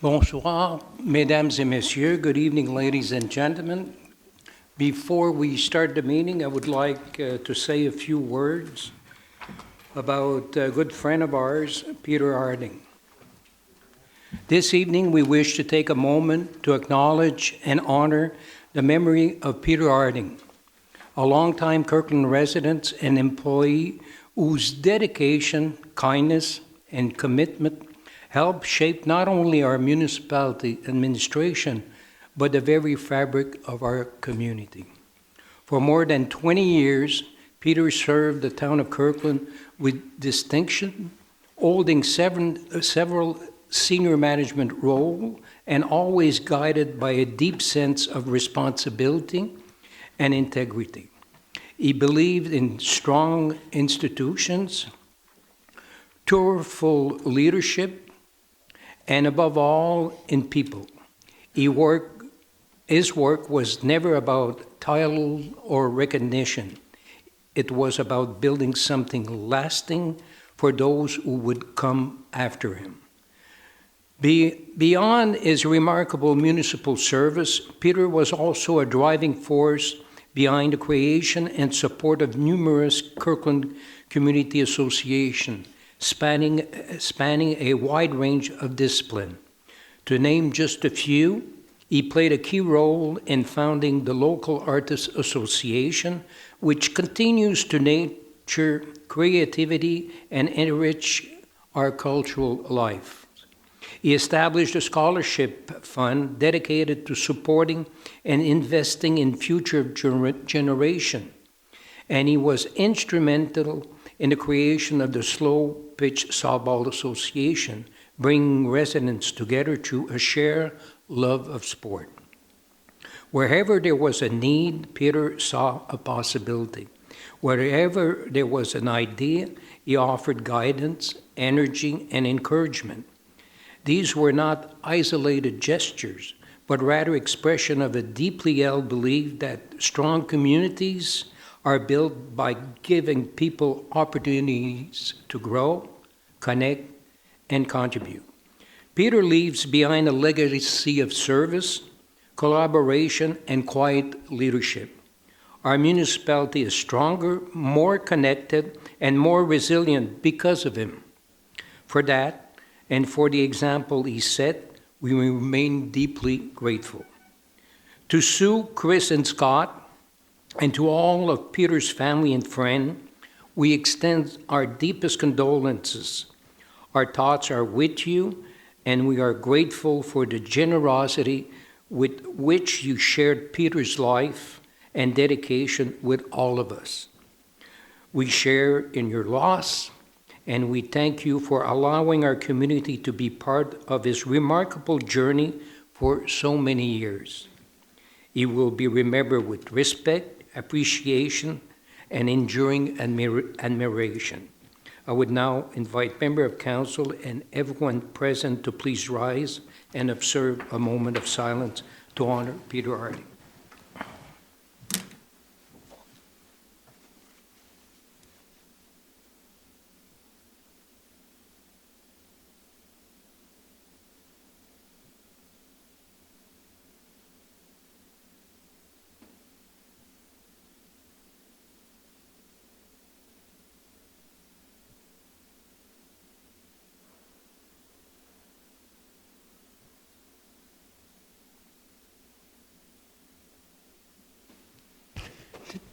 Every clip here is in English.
Bonsoir, mesdames et messieurs. Good evening, ladies and gentlemen. Before we start the meeting, I would like to say a few words about a good friend of ours, Peter Harding. This evening, we wish to take a moment to acknowledge and honor the memory of Peter Harding, a longtime Kirkland resident and employee whose dedication, kindness, and commitment helped shape not only our municipality administration, but the very fabric of our community. For more than 20 years, Peter served the town of Kirkland with distinction, holding several senior management roles, and always guided by a deep sense of responsibility and integrity. He believed in strong institutions, powerful leadership, and above all, in people. His work was never about title or recognition. It was about building something lasting for those who would come after him. Beyond his remarkable municipal service, Peter was also a driving force behind the creation and support of numerous Kirkland Community Associations, spanning a wide range of discipline. To name just a few, he played a key role in founding the local Artists Association, which continues to nurture creativity and enrich our cultural life. He established a scholarship fund dedicated to supporting and investing in future generation, and he was instrumental in the creation of the Slow Pitch Softball Association, bringing residents together through a shared love of sport. Wherever there was a need, Peter saw a possibility. Wherever there was an idea, he offered guidance, energy, and encouragement. These were not isolated gestures, but rather expression of a deeply held belief that strong communities are built by giving people opportunities to grow, connect, and contribute. Peter leaves behind a legacy of service, collaboration, and quiet leadership. Our municipality is stronger, more connected, and more resilient because of him. For that, and for the example he set, we remain deeply grateful. To Sue, Chris, and Scott, and to all of Peter's family and friends, we extend our deepest condolences. Our thoughts are with you, and we are grateful for the generosity with which you shared Peter's life and dedication with all of us. We share in your loss, and we thank you for allowing our community to be part of his remarkable journey for so many years. He will be remembered with respect, appreciation, and enduring admiration. I would now invite member of council and everyone present to please rise and observe a moment of silence to honor Peter Harding.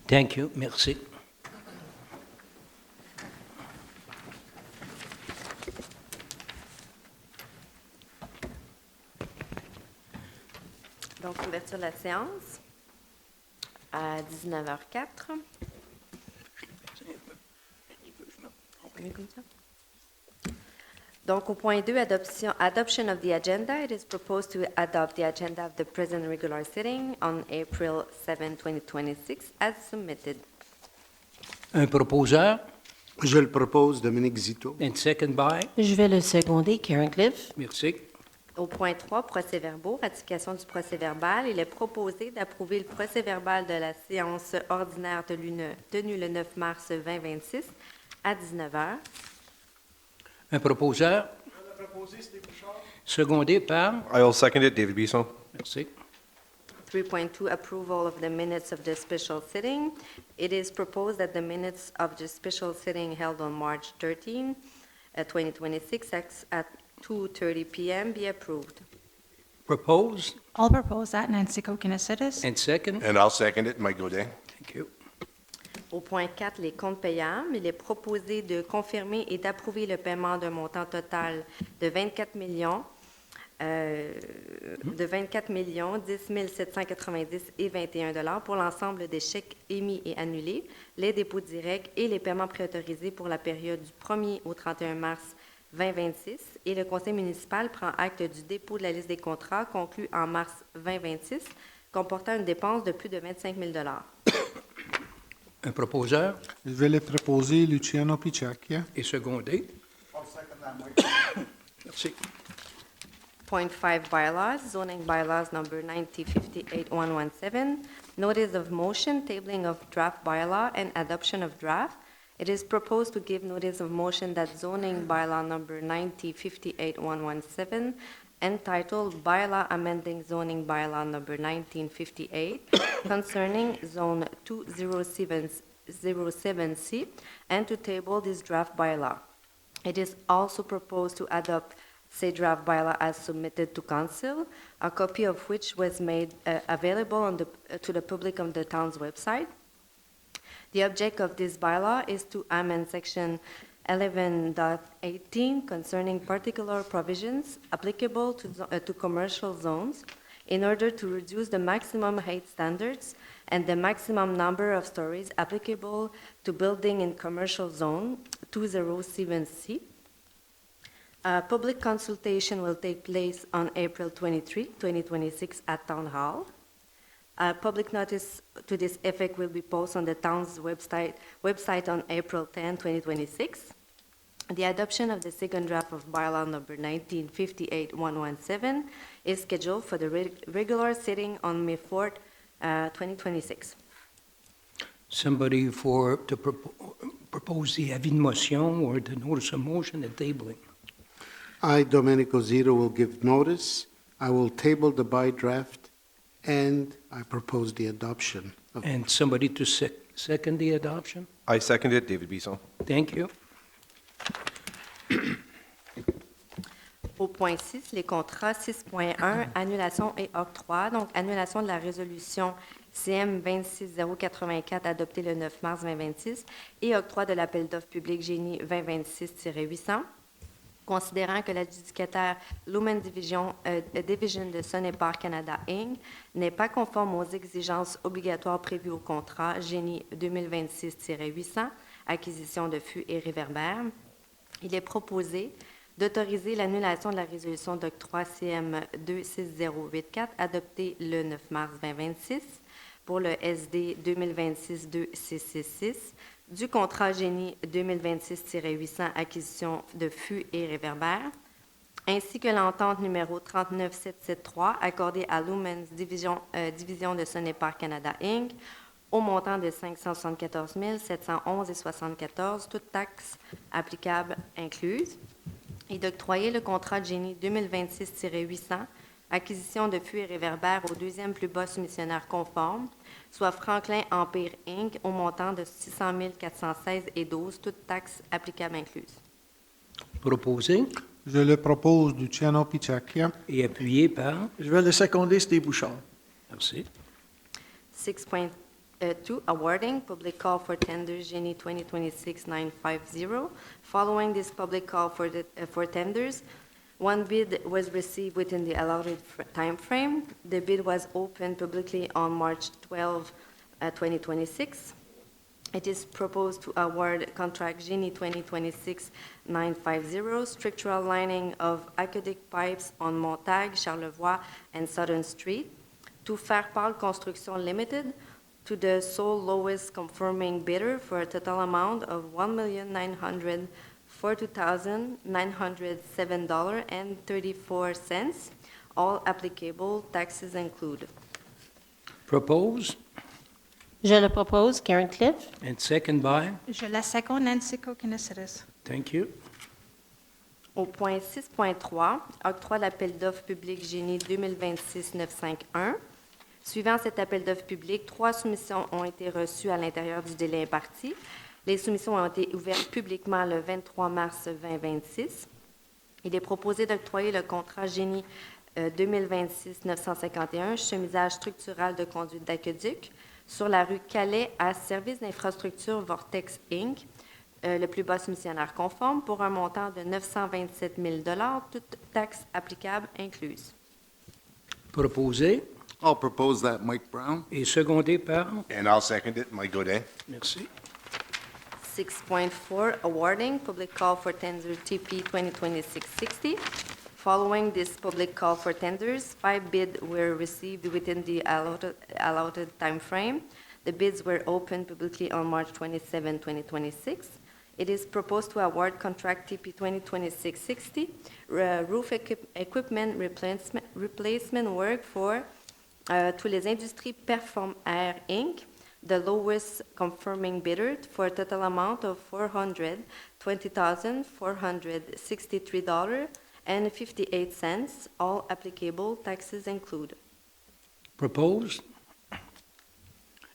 Thank you. Merci. Donc, ouverture de la séance à 19h04. Donc, au point 2, adoption of the agenda. It is proposed to adopt the agenda of the present regular sitting on April 7, 2026, as submitted. Un proposeur. Je le propose, Dominique Zito. And second by. Je vais le seconder, Karen Cliff. Merci. Au point 3, procès-verbaux, ratification du procès-verbal. Il est proposé d'approuver le procès-verbal de la séance ordinaire tenue le 9 mars 2026 à 19h. Un proposeur. Secondé par? I will second it, David Bisson. Merci. 3.2, approval of the minutes of the special sitting. It is proposed that the minutes of the special sitting held on March 13, 2026 at 2:30 p.m. be approved. Proposed I'll propose that, Nancy Kokonasidis. and second? And I'll second it, Mike Godin. Thank you. Au point 4, les comptes payables, il est proposé de confirmer et d'approuver le paiement d'un montant total de 24 millions 10 790 et 21 $ pour l'ensemble des chèques émis et annulés, les dépôts directs et les paiements préautorisés pour la période du 1er au 31 mars 2026. Et le conseil municipal prend acte du dépôt de la liste des contrats conclus en mars 2026, comportant une dépense de plus de 25 000 $. Un proposeur Je vais le proposer Luciano Picciacchia. et secondé. Merci. Point 5, bylaws, zoning bylaws number 9058-117, notice of motion, tabling of draft bylaw, and adoption of draft. It is proposed to give notice of motion that zoning bylaw number 9058-117, entitled Bylaw Amending Zoning Bylaw number 1958 concerning Zone 207C, and to table this draft bylaw. It is also proposed to adopt say draft bylaw as submitted to council, a copy of which was made available to the public on the town's website. The object of this bylaw is to amend section 11.18 concerning particular provisions applicable to commercial zones in order to reduce the maximum height standards and the maximum number of stories applicable to building in commercial zone 207C. Public consultation will take place on April 23, 2026 at Town Hall. Public notice to this effect will be posted on the town's website on April 10, 2026. The adoption of the second draft of bylaw number 1958-117 is scheduled for the regular sitting on May 4, 2026. Somebody to propose the avis de motion or the notice of motion and tabling. I, Domenico Zito, will give notice. I will table the by draft, and I propose the adoption of. And somebody to second the adoption? I second it, David Bisson. Thank you. Au point 6, les contrats 6.1, annulation et octroi. Donc, annulation de la résolution CM 26084 adoptée le 9 mars 2026 et octroi de l'appel d'offres public Génie 2026-800. Considérant que l'adjudicataire Lumen Division de Sonepar Canada Inc. n'est pas conforme aux exigences obligatoires prévues au contrat Génie 2026-800, acquisition de fûts et réverbères, il est proposé d'autoriser l'annulation de la résolution d'octroi CM 26084 adoptée le 9 mars 2026 pour le SD 2026-2666 du contrat Génie 2026-800 acquisition de fûts et réverbères, ainsi que l'entente numéro 39773 accordée à Lumens Division de Sonepar Canada Inc. au montant de 574 711,74, toutes taxes applicables incluses, et d'octroyer le contrat de Génie 2026-800 acquisition de fûts et réverbères au deuxième plus bas soumissionnaire conforme, soit Franklin Empire Inc., au montant de 600 416,12, toutes taxes applicables incluses. Proposé Je le propose Luciano Picciacchia. et appuyé par? Je vais le seconder, Steve Bouchard. Merci. 6.2, awarding public call for tenders Génie 2026-950. Following this public call for tenders, one bid was received within the allotted time frame. The bid was opened publicly on March 12, 2026. It is proposed to award contract Génie 2026-950, structural lining of aqueduct pipes on Montague, Charlevoix, and Southern Street, to Fairpal Construction Limited, to the sole lowest conforming bidder for a total amount of $1,942,907.34, all applicable taxes included. Propose Je le propose, Karen Cliff. and second by? Je la seconde, Nancy Kokonasidis. Thank you. Au point 6.3, octroi l'appel d'offres public Génie 2026-951. Suivant cet appel d'offres public, 3 soumissions ont été reçues à l'intérieur du délai imparti. Les soumissions ont été ouvertes publiquement le 23 mars 2026. Il est proposé d'octroyer le contrat Génie 2026-951, chemisage structural de conduite d'aqueduc, sur la rue Calais à Service d'infrastructure Vortex Inc., le plus bas soumissionnaire conforme, pour un montant de 927 000 toutes taxes applicables incluses. Proposé I'll propose that, Mike Brown. et secondé par, And I'll second it, Mike Godin. merci, 6.4, awarding public call for tender TP 2026-60. Following this public call for tenders, 5 bids were received within the allotted time frame. The bids were opened publicly on March 27, 2026. It is proposed to award contract TP 2026-60 roof equipment replacement work for to les industries Perform Air Inc., the lowest confirming bidder, for a total amount of $420,463.58, all applicable taxes included. proposed.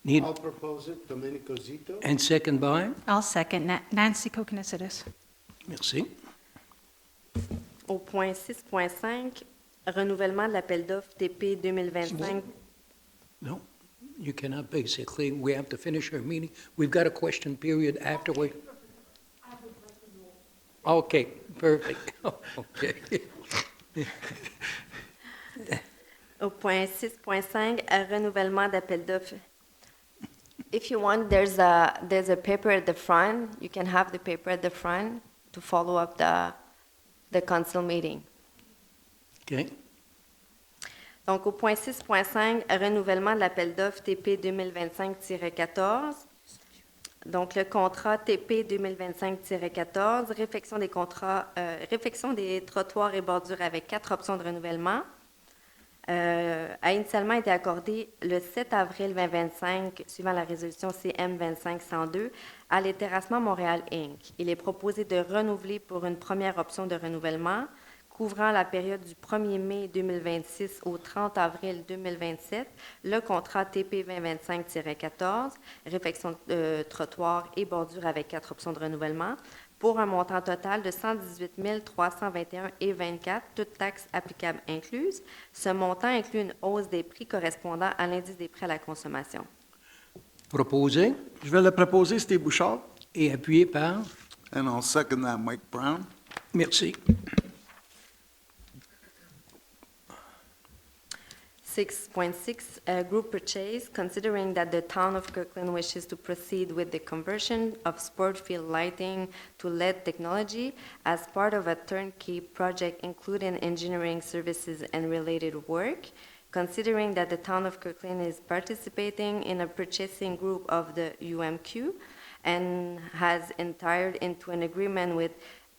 Need, I'll propose it, Domenico Zito. and second by, I'll second Nancy Kokkinesitis. merci, Au point 6.5, renouvellement de l'appel d'offres TP 2025. no, you cannot basically, we have to finish our meeting. We've got a question period afterward. Okay, perfect, okay. Au point 6.5, renouvellement d'appel d'offres. If you want, there's a paper at the front. You can have the paper at the front to follow up the council meeting. Okay, Donc, au point 6.5, renouvellement de l'appel d'offres TP 2025-14. Donc, le contrat TP 2025-14, réfection des trottoirs et bordures avec 4 options de renouvellement, a initialement été accordé le 7 avril 2025, suivant la résolution CM 25-102, à les Terrassements Montréal Inc. Il est proposé de renouveler pour une première option de renouvellement couvrant la période du 1er mai 2026 au 30 avril 2027, le contrat TP 2025-14, réfection de trottoirs et bordures avec 4 options de renouvellement, pour un montant total de 118 321,24, toutes taxes applicables incluses. Ce montant inclut une hausse des prix correspondant à l'indice des prix à la consommation. proposé Je vais le proposer, Steve Bouchard. et appuyé par, And I'll second that, Mike Brown. merci, 6.6, group purchase, considering that the town of Kirkland wishes to proceed with the conversion of sport field lighting to LED technology as part of a turnkey project including engineering services and related work, considering that the town of Kirkland is participating in a purchasing group of the UMQ and has entered into an agreement with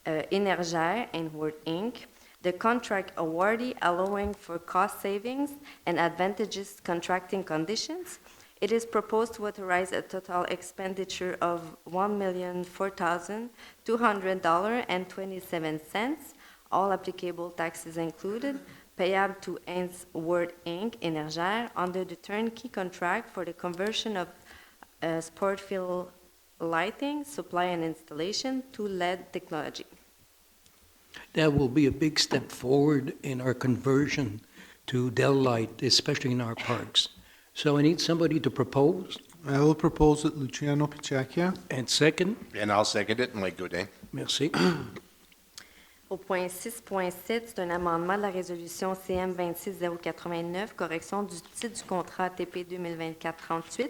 Energère and Word Inc., the contract awardee allowing for cost savings and advantageous contracting conditions, it is proposed to authorize a total expenditure of $1,004,200.27, all applicable taxes included, payable to Heinz Word Inc., Energère, under the turnkey contract for the conversion of sport field lighting, supply and installation to LED technology. that will be a big step forward in our conversion to Dell Light, especially in our parks. So I need somebody to propose, I will propose it, Luciano Picacchia. and second, And I'll second it, Mike Godin. merci, Au point 6.7, c'est un amendement de la résolution CM 26089, correction du titre du contrat TP 2024-38.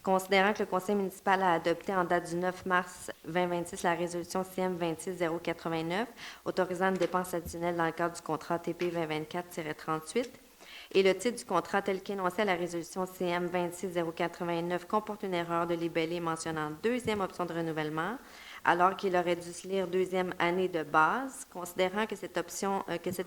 Considérant que le conseil municipal a adopté en date du 9 mars 2026 la résolution CM 26089, autorisant une dépense additionnelle dans le cadre du contrat TP 2024-38, et le titre du contrat tel qu'énoncé à la résolution CM 26089 comporte une erreur de libellé mentionnant deuxième option de renouvellement, alors qu'il aurait dû se lire deuxième année de base, considérant que cette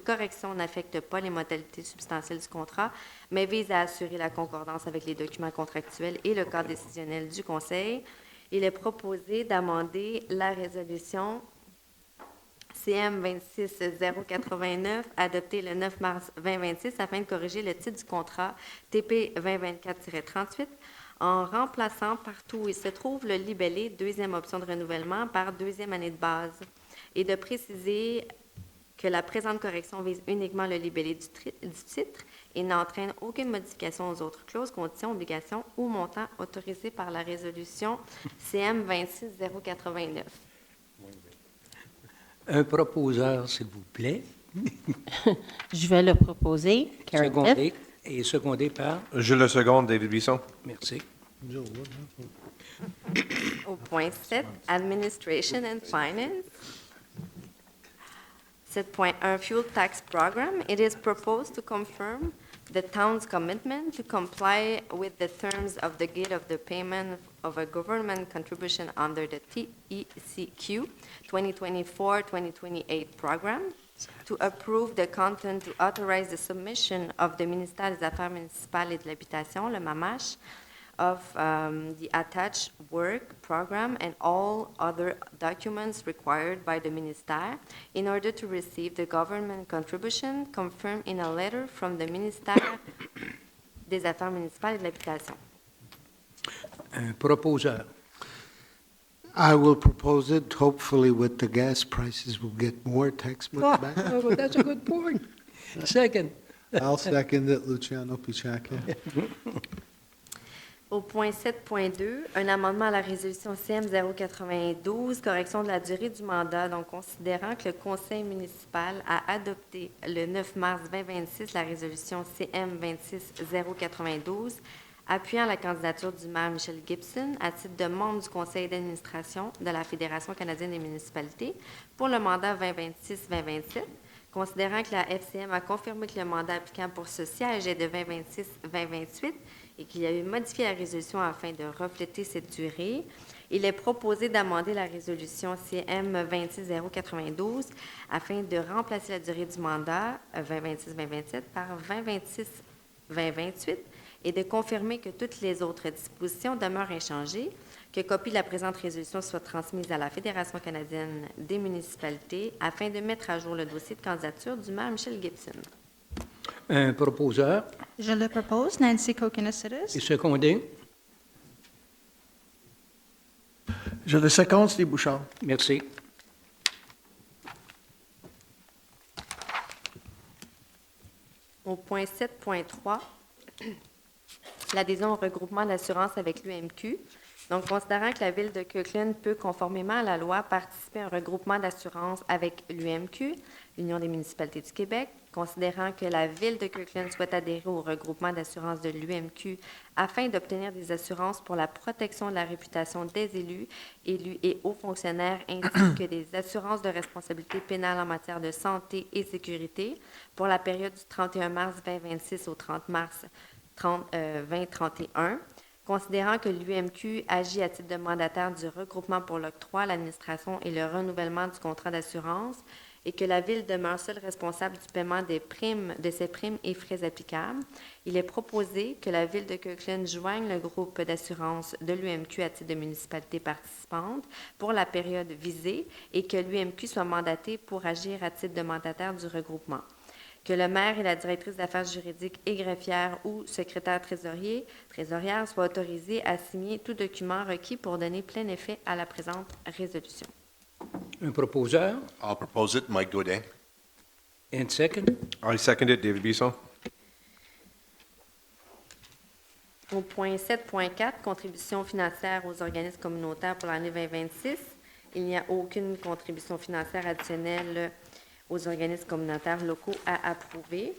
correction n'affecte pas les modalités substantielles du contrat, mais vise à assurer la concordance avec les documents contractuels et le cadre décisionnel du Conseil. Il est proposé d'amender la résolution CM 26089, adopté le 9 mars 2026 afin de corriger le titre du contrat TP 2024-38 en remplaçant partout où il se trouve le libellé deuxième option de renouvellement par deuxième année de base et de préciser que la présente correction vise uniquement le libellé du titre et n'entraîne aucune modification aux autres clauses, conditions, obligations ou montants autorisés par la résolution CM 26089. Un proposeur, s'il vous plaît. Je vais le proposer, Karen Cliff. Secondé et secondé par. Je le seconde, David Bisson. Merci. Au point 7, Administration and Finance. 7.1 Fuel Tax Program. It is proposed to confirm the town's commitment to comply with the terms of the gate of the payment of a government contribution under the TECQ 2024-2028 program, to approve the content to authorize the submission of the Ministère des Affaires municipales et de l'Habitation, le MAMACH, of the attached work program and all other documents required by the ministère in order to receive the government contribution confirmed in a letter from the Ministère des Affaires municipales et de l'Habitation. Un proposeur. I will propose it. Hopefully, with the gas prices, we'll get more tax money back. Oh, that's a good point. Second. I'll second it, Luciano Pichacchia. Au point 7.2, un amendement à la résolution CM 092, correction de la durée du mandat. Donc, considérant que le conseil municipal a adopté le 9 mars 2026 la résolution CM 26092, appuyant la candidature du maire Michel Gibson à titre de membre du conseil d'administration de la Fédération canadienne des municipalités pour le mandat 2026-2027, considérant que la FCM a confirmé que le mandat applicable pour ce siège est de 2026-2028 et qu'il a eu modifié la résolution afin de refléter cette durée, il est proposé d'amender la résolution CM 26092 afin de remplacer la durée du mandat 2026-2027 par 2026-2028 et de confirmer que toutes les autres dispositions demeurent inchangées, que copie de la présente résolution soit transmise à la Fédération canadienne des municipalités afin de mettre à jour le dossier de candidature du maire Michel Gibson. Un proposeur Je le propose, Nancy Kokinesides. et secondé. Je le seconde, Steve Bouchard. Merci. Au point 7.3, l'adhésion au regroupement d'assurance avec l'UMQ. Donc, considérant que la Ville de Kirkland peut, conformément à la loi, participer à un regroupement d'assurance avec l'UMQ, l'Union des municipalités du Québec, considérant que la Ville de Kirkland souhaite adhérer au regroupement d'assurance de l'UMQ afin d'obtenir des assurances pour la protection de la réputation des élus et hauts fonctionnaires, ainsi que des assurances de responsabilité pénale en matière de santé et sécurité pour la période du 31 mars 2026 au 30 mars 2031, considérant que l'UMQ agit à titre de mandataire du regroupement pour l'octroi, l'administration et le renouvellement du contrat d'assurance, et que la Ville demeure seule responsable du paiement de ses primes et frais applicables, il est proposé que la Ville de Kirkland joigne le groupe d'assurance de l'UMQ à titre de municipalité participante pour la période visée et que l'UMQ soit mandaté pour agir à titre de mandataire du regroupement. Que le maire et la directrice d'affaires juridiques et greffière ou secrétaire trésorière soient autorisés à signer tout document requis pour donner plein effet à la présente résolution. Un proposeur. I'll propose it, Mike Godin. And second. I second it, David Bisson. Au point 7.4, contribution financière aux organismes communautaires pour l'année 2026, il n'y a aucune contribution financière additionnelle aux organismes communautaires locaux à approuver.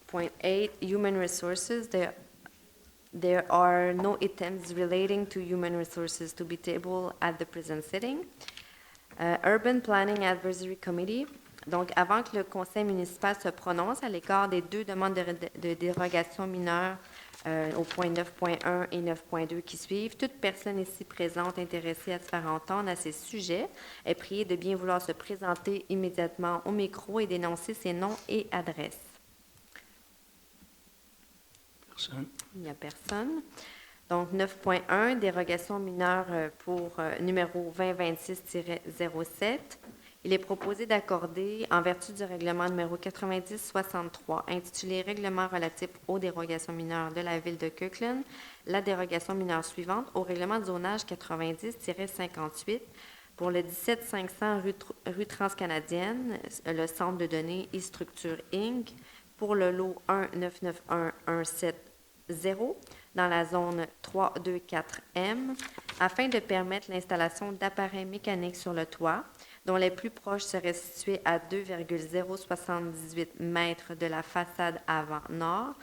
Point 8, Human Resources. There are no items relating to human resources to be tabled at the present sitting. Urban Planning Advisory Committee. Donc, avant que le conseil municipal se prononce à l'égard des deux demandes de dérogation mineure au point 9.1 et 9.2 qui suivent, toute personne ici présente intéressée à se faire entendre à ces sujets est priée de bien vouloir se présenter immédiatement au micro et d'énoncer ses noms et adresses. Personne. Il n'y a personne. Donc, 9.1, dérogation mineure pour numéro 2026-07. Il est proposé d'accorder, en vertu du règlement numéro 9063, intitulé Règlement relatif aux dérogations mineures de la ville de Kirkland, la dérogation mineure suivante au règlement de zonage 90-58 pour le 17500 rue Transcanadienne, le centre de données e-structure Inc., pour le lot 1991170 dans la zone 324M, afin de permettre l'installation d'appareils mécaniques sur le toit, dont les plus proches seraient situés à 2,078 mètres de la façade avant nord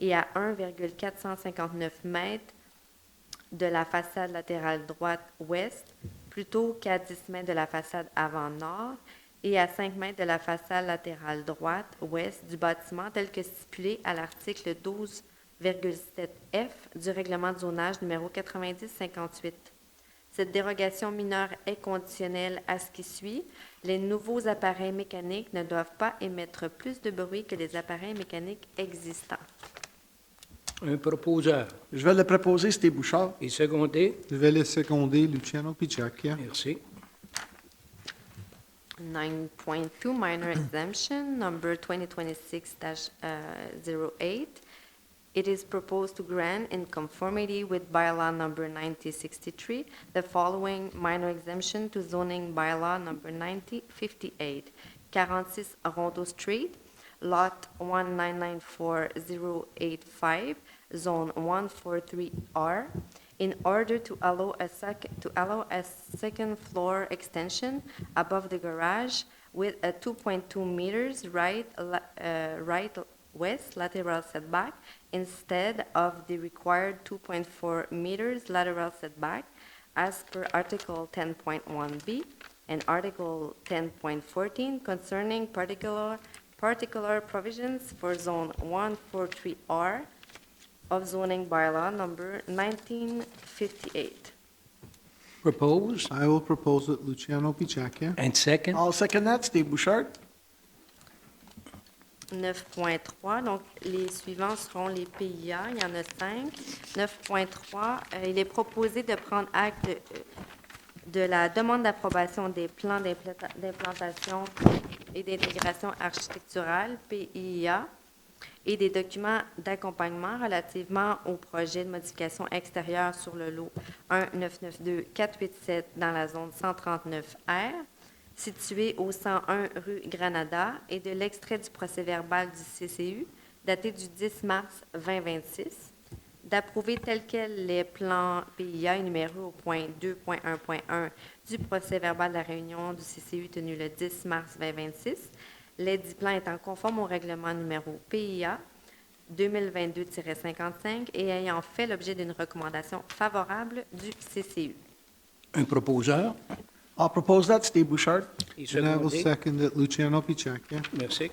et à 1,459 mètres de la façade latérale droite ouest, plutôt qu'à 10 mètres de la façade avant nord et à 5 mètres de la façade latérale droite ouest du bâtiment tel que stipulé à l'article 12,7F du règlement de zonage numéro 9058. Cette dérogation mineure est conditionnelle à ce qui suit. Les nouveaux appareils mécaniques ne doivent pas émettre plus de bruit que les appareils mécaniques existants. Un proposeur Je vais le proposer, Steve Bouchard. et secondé. Je vais le seconder, Luciano Picciacchia. Merci. 9.2 Minor Exemption, number 2026-08. It is proposed to grant, in conformity with bylaw number 9063, the following minor exemption to zoning bylaw number 9058. 46 Rondeau Street, lot 1994085, zone 143R, in order to allow a second floor extension above the garage with a 2.2 meters right west lateral setback instead of the required 2.4 meters lateral setback as per Article 10.1b and Article 10.14 concerning particular provisions for Zone 143R of zoning bylaw number 1958. Proposed I will propose it, Luciano Picciacchia. and second. I'll second that, Steve Bouchard. 9.3, donc les suivants seront les PIA, il y en a 5. 9.3, il est proposé de prendre acte de la demande d'approbation des plans d'implantation et d'intégration architecturale, PIA, et des documents d'accompagnement relativement au projet de modification extérieure sur le lot 1992487 dans la zone 139R, situé au 101 rue Granada, et de l'extrait du procès-verbal du CCU, daté du 10 mars 2026, d'approuver tel quel les plans PIA énumérés au point 2.1.1 du procès-verbal de la réunion du CCU tenue le 10 mars 2026, les 10 plans étant conformes au règlement numéro PIA 2022-55 et ayant fait l'objet d'une recommandation favorable du CCU. Un proposeur I'll propose that, Steve Bouchard. et And I will secondé. second it, Luciano Picciacchia. Merci.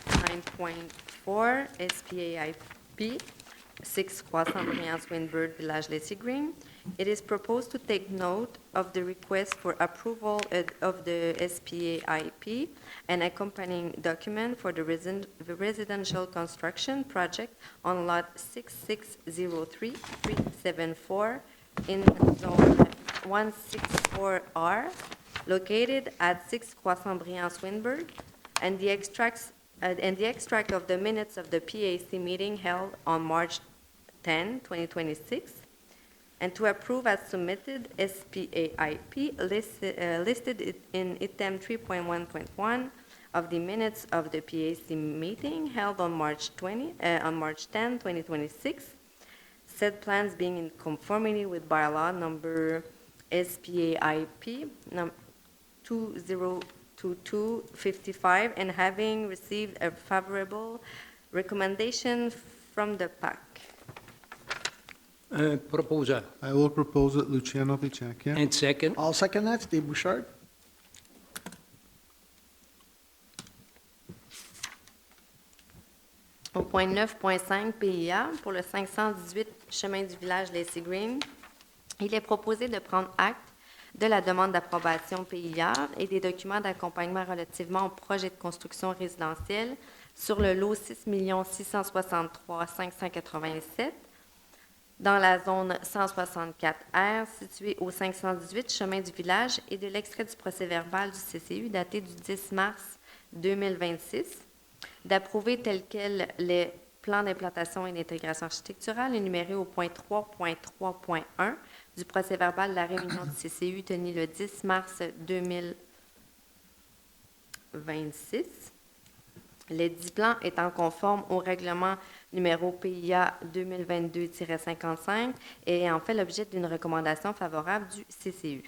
9.4 SPAIP 6 Croissant Briand Swinburne Village Lacy Green. It is proposed to take note of the request for approval of the SPAIP and accompanying document for the residential construction project on lot 6603-374 in zone 164R, located at 6 Croissant Briand Swinburne, and the extract of the minutes of the PAC meeting held on March 10, 2026, and to approve as submitted SPAIP listed in item 3.1.1 of the minutes of the PAC meeting held on March 10, 2026, said plans being in conformity with bylaw number SPAIP 202255 and having received a favorable recommendation from the PAC. Un proposeur I will propose it, Luciano Picciacchia. and second. I'll second that, Steve Bouchard. Au point 9.5 PIA, pour le 518 chemin du village Lacy Green, il est proposé de prendre acte de la demande d'approbation PIA et des documents d'accompagnement relativement au projet de construction résidentielle sur le lot 6 663 587 dans la zone 164R située au 518 chemin du village et de l'extrait du procès-verbal du CCU daté du 10 mars 2026, d'approuver tel quel les plans d'implantation et d'intégration architecturale énumérés au point 3.3.1 du procès-verbal de la réunion du CCU tenue le 10 mars 2026. Les 10 plans étant conformes au règlement numéro PIA 2022-55 et ayant fait l'objet d'une recommandation favorable du CCU.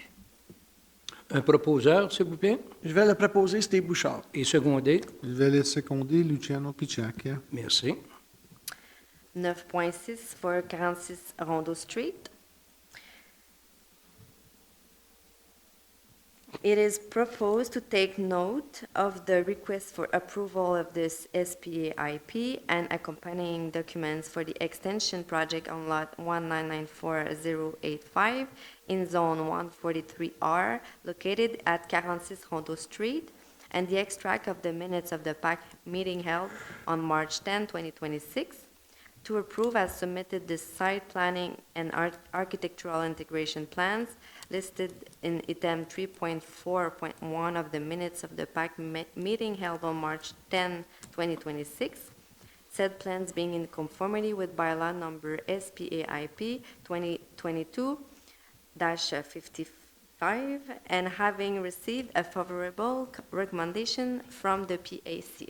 Un proposeur, s'il vous plaît, Je vais le proposer, Steve Bouchard. et secondé. Je vais le seconder, Luciano Picciacchia. Merci. 9.6 for 46 Rondeau Street. It is proposed to take note of the request for approval of this SPAIP and accompanying documents for the extension project on lot 1994085 in zone 143R located at 46 Rondeau Street, and the extract of the minutes of the PAC meeting held on March 10, 2026, to approve as submitted the site planning and architectural integration plans listed in item 3.4.1 of the minutes of the PAC meeting held on March 10, 2026, said plans being in conformity with bylaw number SPAIP 2022-55 and having received a favorable recommendation from the PAC.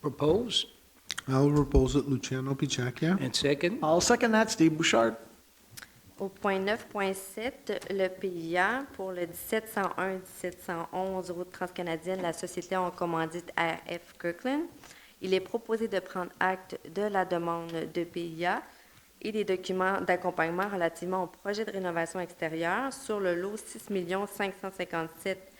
Propose I'll propose it, Luciano Picciacchia. and second. I'll second that, Steve Bouchard. Au point 9.7, le PIA pour le 1701-1711 route transcanadienne, la société en commandite RF Kirkland. Il est proposé de prendre acte de la demande de PIA et des documents d'accompagnement relativement au projet de rénovation extérieure sur le lot 6 557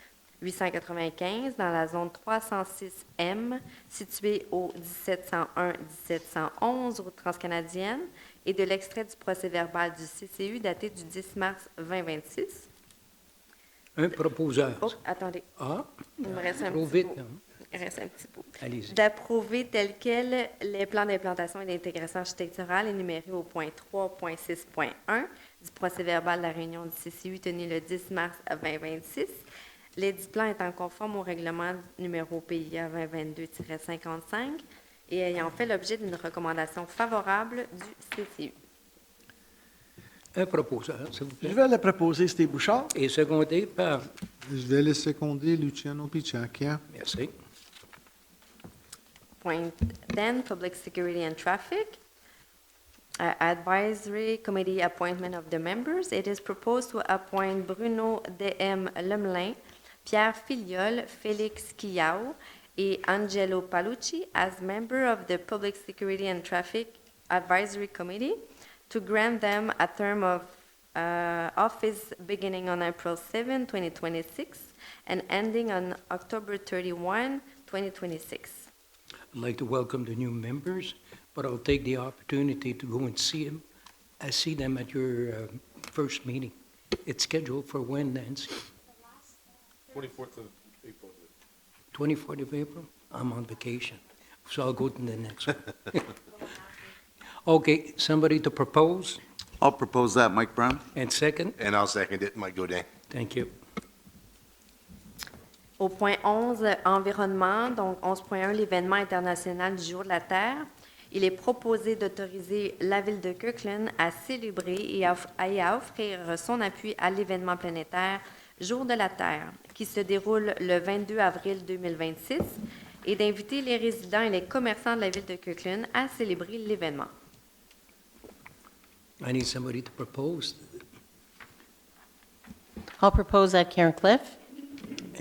895 dans la zone 306M, située au 1701-1711 route transcanadienne, et de l'extrait du procès-verbal du CCU daté du 10 mars 2026. Un proposeur. Oh, attendez, Ah, il me reste un trop petit vite. bout. Hein? Il reste un petit bout. Allez-y. D'approuver tel quel les plans d'implantation et d'intégration architecturale énumérés au point 3.6.1 du procès-verbal de la réunion du CCU tenue le 10 mars 2026. Les 10 plans étant conformes au règlement numéro PIA 2022-55 et ayant fait l'objet d'une recommandation favorable du CCU. Un proposeur, s'il vous Je plaît. vais le proposer, Steve Bouchard. Et secondé par. Je vais le seconder, Luciano Picciacchia. Merci. Point 10, Public Security and Traffic. Advisory Committee Appointment of the Members. It is proposed to appoint Bruno D.M. Lemelin, Pierre Filiol, Félix Quillao, et Angelo Palucci as member of the Public Security and Traffic Advisory Committee to grant them a term of office beginning on April 7, 2026 and ending on October 31, 2026. I'd like to welcome the new members, but I'll take the opportunity to go and see them. I see them at your first meeting. It's scheduled for when, Nancy? 24th of April. 24th of April? I'm on vacation, so I'll go to the next one. Okay, somebody to propose I'll propose that, Mike Brown. and second? And I'll second it, Mike Godin. Thank you. Au point 11, environnement, donc 11.1, l'événement international du Jour de la Terre. Il est proposé d'autoriser la Ville de Kirkland à célébrer et à offrir son appui à l'événement planétaire Jour de la Terre, qui se déroule le 22 avril 2026, et d'inviter les résidents et les commerçants de la Ville de Kirkland à célébrer l'événement. I need somebody to propose I'll propose that, Karen Cliff.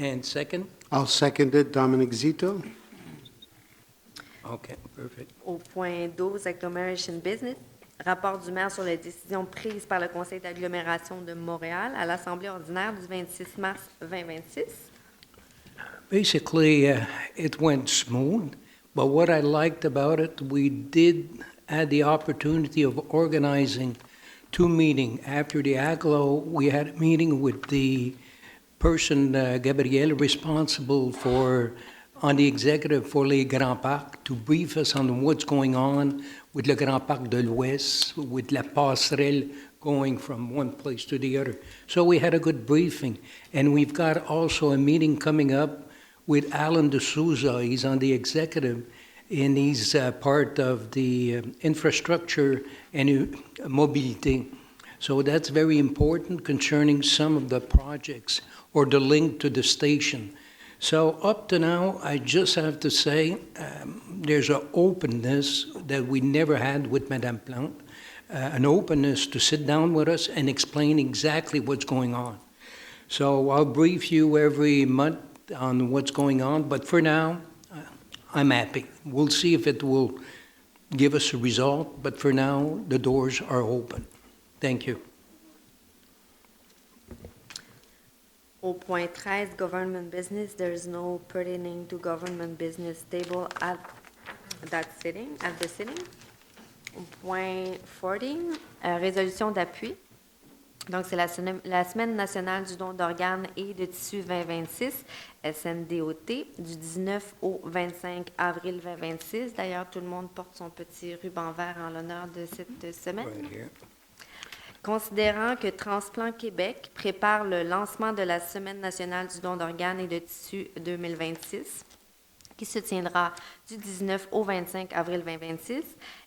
and second? I'll second it, Dominic Zito. Okay, perfect. Au point 12, Agglomeration Business, rapport du maire sur les décisions prises par le Conseil d'agglomération de Montréal à l'Assemblée ordinaire du 26 mars 2026. Basically, it went smooth, but what I liked about it, we did had the opportunity of organizing two meetings. After the AGLO, we had a meeting with the person, Gabrielle, responsible for, on the executive for Les Grands Parcs, to brief us on what's going on with le Grand Parc de l'Ouest, with la passerelle going from one place to the other. So we had a good briefing. And we've got also a meeting coming up with Alan D'Souza. He's on the executive, and he's part of the infrastructure and mobility. So that's very important concerning some of the projects or the link to the station. So up to now, I just have to say there's an openness that we never had with Madame Plante, an openness to sit down with us and explain exactly what's going on. So I'll brief you every month on what's going on, but for now, I'm happy. We'll see if it will give us a result, but for now, the doors are open. Thank you. Au point 13, government business, there is no pertaining to government business table at the sitting. Au point 14, résolution d'appui. Donc, c'est la Semaine nationale du don d'organes et de tissus 2026, SNDOT, du 19 au 25 avril 2026. D'ailleurs, tout le monde porte son petit ruban vert en l'honneur de cette semaine. Right here. Considérant que Transplant Québec prépare le lancement de la Semaine nationale du don d'organes et de tissus 2026, qui se tiendra du 19 au 25 avril 2026,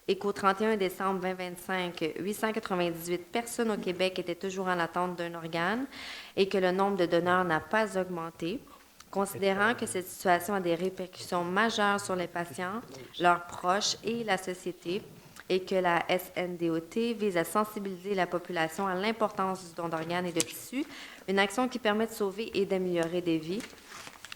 et qu'au 31 décembre 2025, 898 personnes au Québec étaient toujours en attente d'un organe et que le nombre de donneurs n'a pas augmenté, considérant que cette situation a des répercussions majeures sur les patients, leurs proches et la société, et que la SNDOT vise à sensibiliser la population à l'importance du don d'organes et de tissus, une action qui permet de sauver et d'améliorer des vies.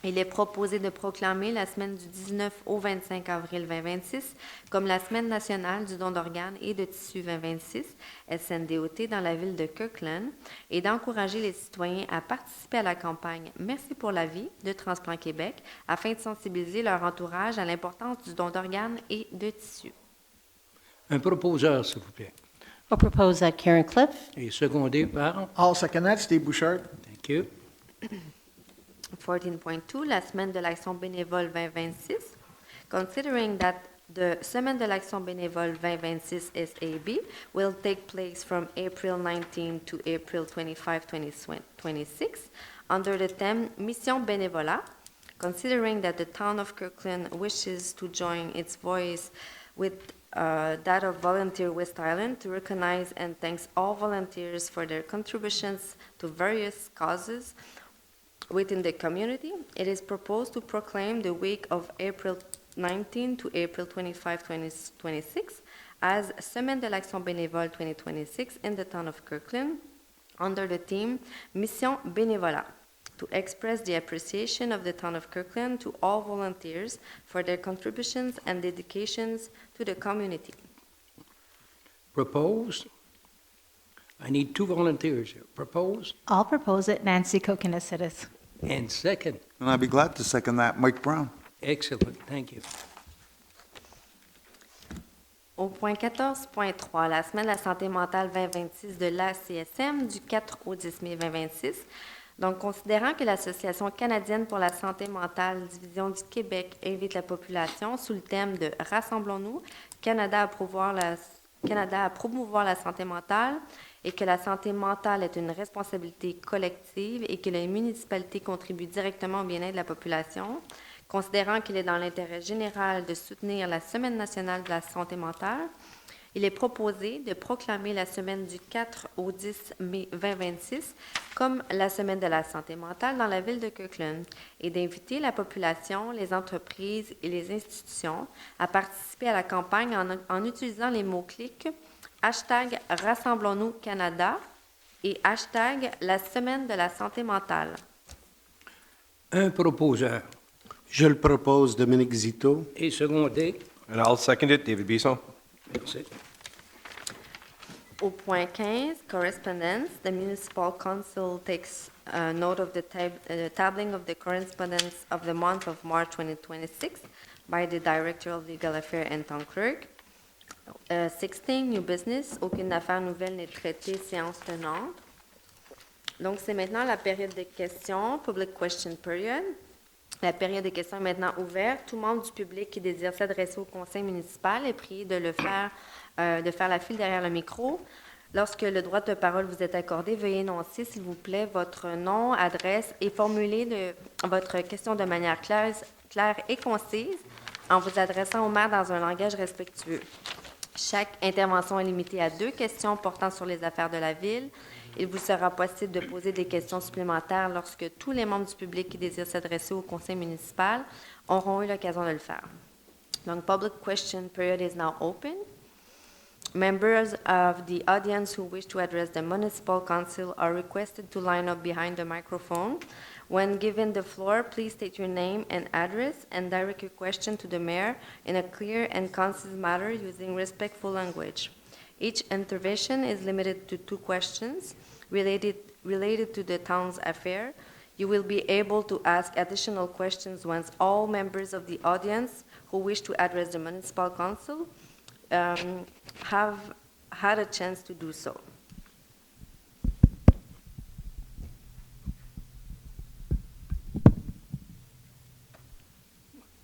Il est proposé de proclamer la semaine du 19 au 25 avril 2026 comme la Semaine nationale du don d'organes et de tissus 2026, SNDOT, dans la ville de Kirkland, et d'encourager les citoyens à participer à la campagne « Merci pour la vie » de Transplant Québec afin de sensibiliser leur entourage à l'importance du don d'organes et de tissus. Un proposeur, s'il vous plaît. I'll propose Karen Cliff. Et secondé par? I'll second that. Steve Bouchard. Thank you. 14.2, la Semaine de l'action bénévole 2026. Considering that the Semaine de l'action bénévole 2026 SAB will take place from April 19 to April 25, 2026, under the theme Mission Bénévolat, considering that the town of Kirkland wishes to join its voice with that of Volunteer West Island to recognize and thanks all volunteers for their contributions to various causes within the community. It is proposed to proclaim the week of April 19 to April 25, 2026 as Semaine de l'Action Bénévole 2026 in the town of Kirkland under the theme Mission Bénévolat, to express the appreciation of the town of Kirkland to all volunteers for their contributions and dedications to the community. Proposed? I need 2 volunteers here. Proposed? I'll propose it. Nancy Kokinesitis. And second. And I'd be glad to second that, Mike Brown. Excellent. Thank you. Au point 14.3, la Semaine de la santé mentale 2026 de l'ACSM du 4 au 10 mai 2026. Donc, considérant que l'Association canadienne pour la santé mentale, division du Québec, invite la population sous le thème de « Rassemblons-nous, Canada à promouvoir la santé mentale » et que la santé mentale est une responsabilité collective et que les municipalités contribuent directement au bien-être de la population, considérant qu'il est dans l'intérêt général de soutenir la Semaine nationale de la santé mentale, il est proposé de proclamer la semaine du 4 au 10 mai 2026 comme la Semaine de la santé mentale dans la ville de Kirkland et d'inviter la population, les entreprises et les institutions à participer à la campagne en utilisant les mots-clics hashtag Rassemblons-nous Canada et hashtag la Semaine de la santé mentale. Un proposeur. Je le propose, Dominique Zito. Et secondé. And I'll second it, David Bisson. Merci. Au point 15, correspondence, the municipal council takes note of the tabling of the correspondence of the month of March 2026 by the Director of Legal Affairs and Town Clerk. 16, new business, aucune affaire nouvelle n'est traitée, séance tenante. Donc, c'est maintenant la période de questions, public question period. La période des questions est maintenant ouverte. Tout membre du public qui désire s'adresser au conseil municipal est prié de faire la file derrière le micro. Lorsque le droit de parole vous est accordé, veuillez énoncer, s'il vous plaît, votre nom, adresse et formuler votre question de manière claire et concise en vous adressant au maire dans un langage respectueux. Chaque intervention est limitée à 2 questions portant sur les affaires de la ville. Il vous sera possible de poser des questions supplémentaires lorsque tous les membres du public qui désirent s'adresser au conseil municipal auront eu l'occasion de le faire. Donc, public question period is now open. Members of the audience who wish to address the municipal council are requested to line up behind the microphone. When given the floor, please state your name and address and direct your question to the mayor in a clear and concise manner using respectful language. Each intervention is limited to 2 questions related to the town's affair. You will be able to ask additional questions once all members of the audience who wish to address the municipal council have had a chance to do so.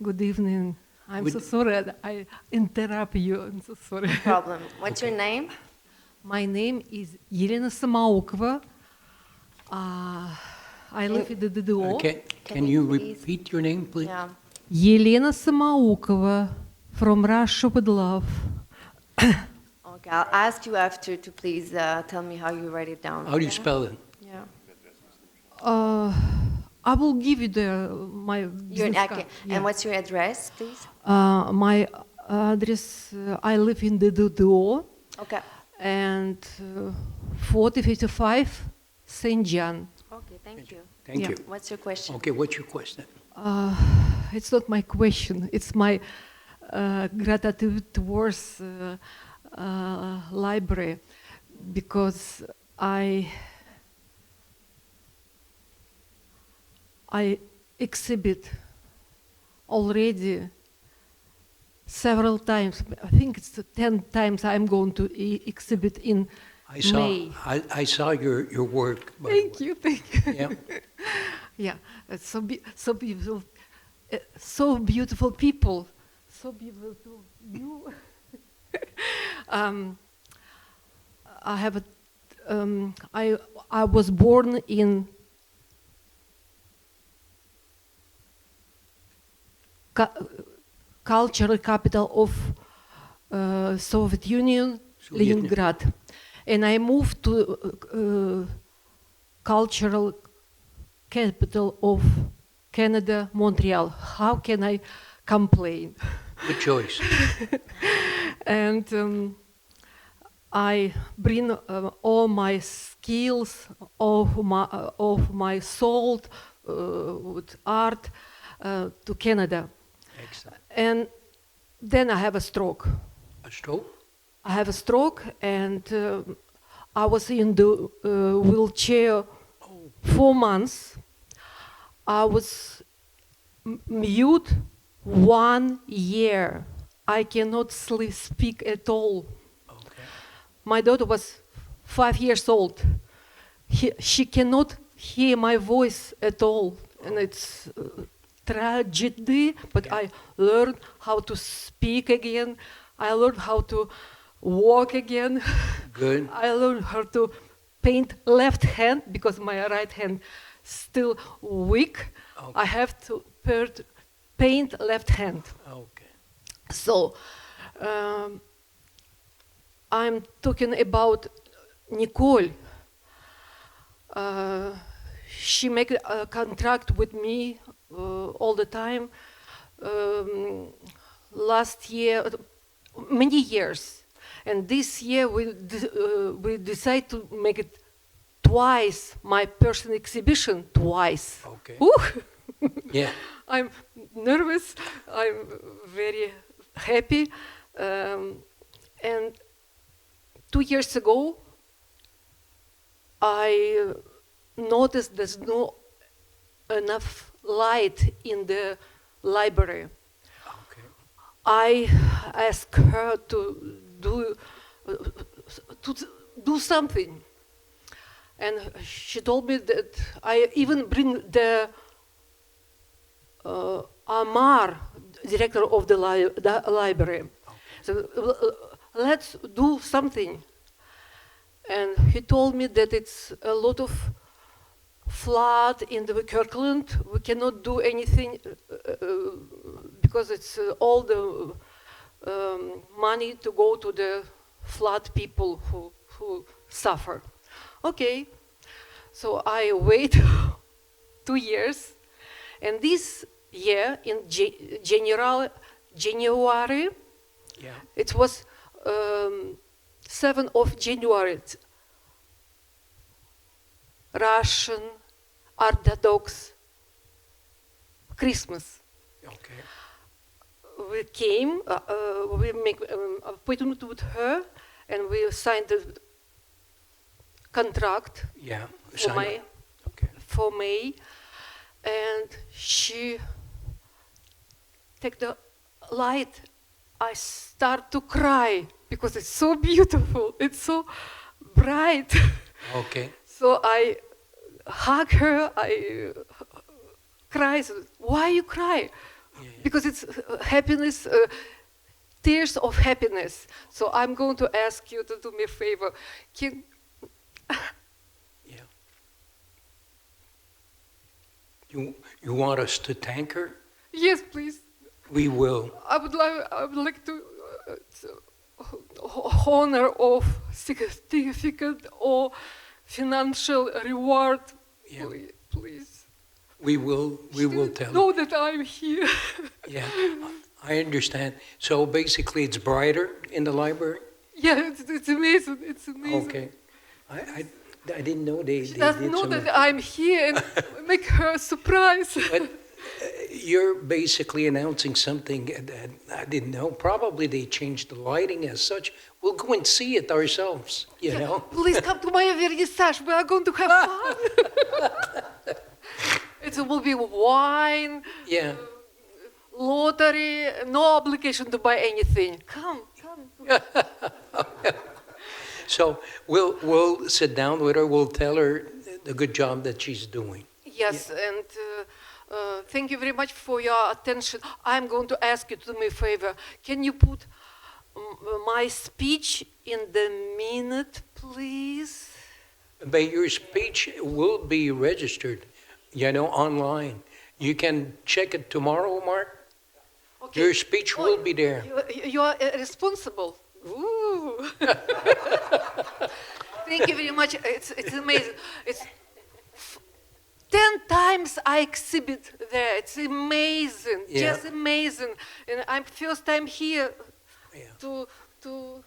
Good evening. I'm so sorry I interrupt you. I'm so sorry. No problem. What's your name? My name is Елена Самоукова. I live in the DDO. Okay. Can Can you you please- repeat your name, please? Yeah. Елена Самоукова from Russia with love. Okay, I'll ask you after to please tell me how you write it down. How do you okay? spell it? Yeah. I will give you my Your, business okay. card. Yeah. And what's your address, please? My address, I live in the DDO Okay. and 4055 St. John. Okay, thank you. Thank Yeah. you. What's your question? Okay, what's your question? It's not my question. It's my gratitude towards library because I exhibit already several times. I think it's 10 times I'm going to exhibit in May. I saw your work. by the Thank way. you, thank you. Yeah. Yeah, it's so beautiful, so beautiful people, so beautiful you. I have I was born in cultural capital of Soviet Union, Soviet Union. Leningrad, and I moved to cultural capital of Canada, Montreal. How can I complain? Good choice. And I bring all my skills, of my soul with art to Canada. Excellent. And then I have a stroke. A stroke? I have a stroke, and I was in the wheelchair 4 months. I was mute 1 year. I cannot speak at all. Okay. My daughter was 5 years old. She cannot hear my voice at all, and it's tragedy. But I learned how to speak again. I learned how to walk again. Good. I learned how to paint left hand because my right hand still weak. Okay. I have to paint left hand. Okay. So I'm talking about Nicole. She make a contract with me all the time. Last year, many years, and this year we decide to make it twice. My personal exhibition twice. Okay. Ooh. Yeah. I'm nervous. I'm very happy. And 2 years ago, I noticed there's no enough light in the library. Okay. I asked her to do something, and she told me that I even bring the Amar, director of the library. So let's do something. And he told me that it's a lot of flood in the Kirkland. We cannot do anything because it's all the money to go to the flood people who suffer. Okay, so I wait 2 years, and this year in January, Yeah. it was 7th of January. It's Russian Orthodox Christmas. Okay. We came, we make appointment with her, and we signed the contract Yeah. for Sign May. up. Okay. For May, and she take the light. I start to cry because it's so beautiful. It's so bright. Okay. So I hug her. I cry. So, why you cry? Because it's happiness, tears of happiness. So I'm going to ask you to do me a favor. Can Yeah. You want us to thank her? yes, please. We will. I would like to honor of certificate or financial reward. Yeah. Please. We will tell her. Know that I'm here. Yeah. I understand. So basically it's brighter in the library? Yeah, it's amazing. It's amazing. Okay. I didn't know they She did doesn't know some that of- I'm here and make her surprise. But you're basically announcing something that I didn't know. Probably they changed the lighting as such. We'll go and see it ourselves, you know? Please come to my vernissage. We are going to have fun. It will be wine, Yeah. lottery, no obligation to buy anything. Come. So we'll sit down with her. We'll tell her the good job that she's doing. Yes, and thank you very much for your attention. I'm going to ask you to do me a favor. Can you put my speech in the minute, please? But your speech will be registered, you know, online. You can check it tomorrow, Mark. Okay. Your speech Oh, will be there. You are responsible. Ooh. Thank you very much. It's amazing. It's 10 times I exhibit there. It's amazing, Yeah. just amazing. And I'm first time here Yeah. to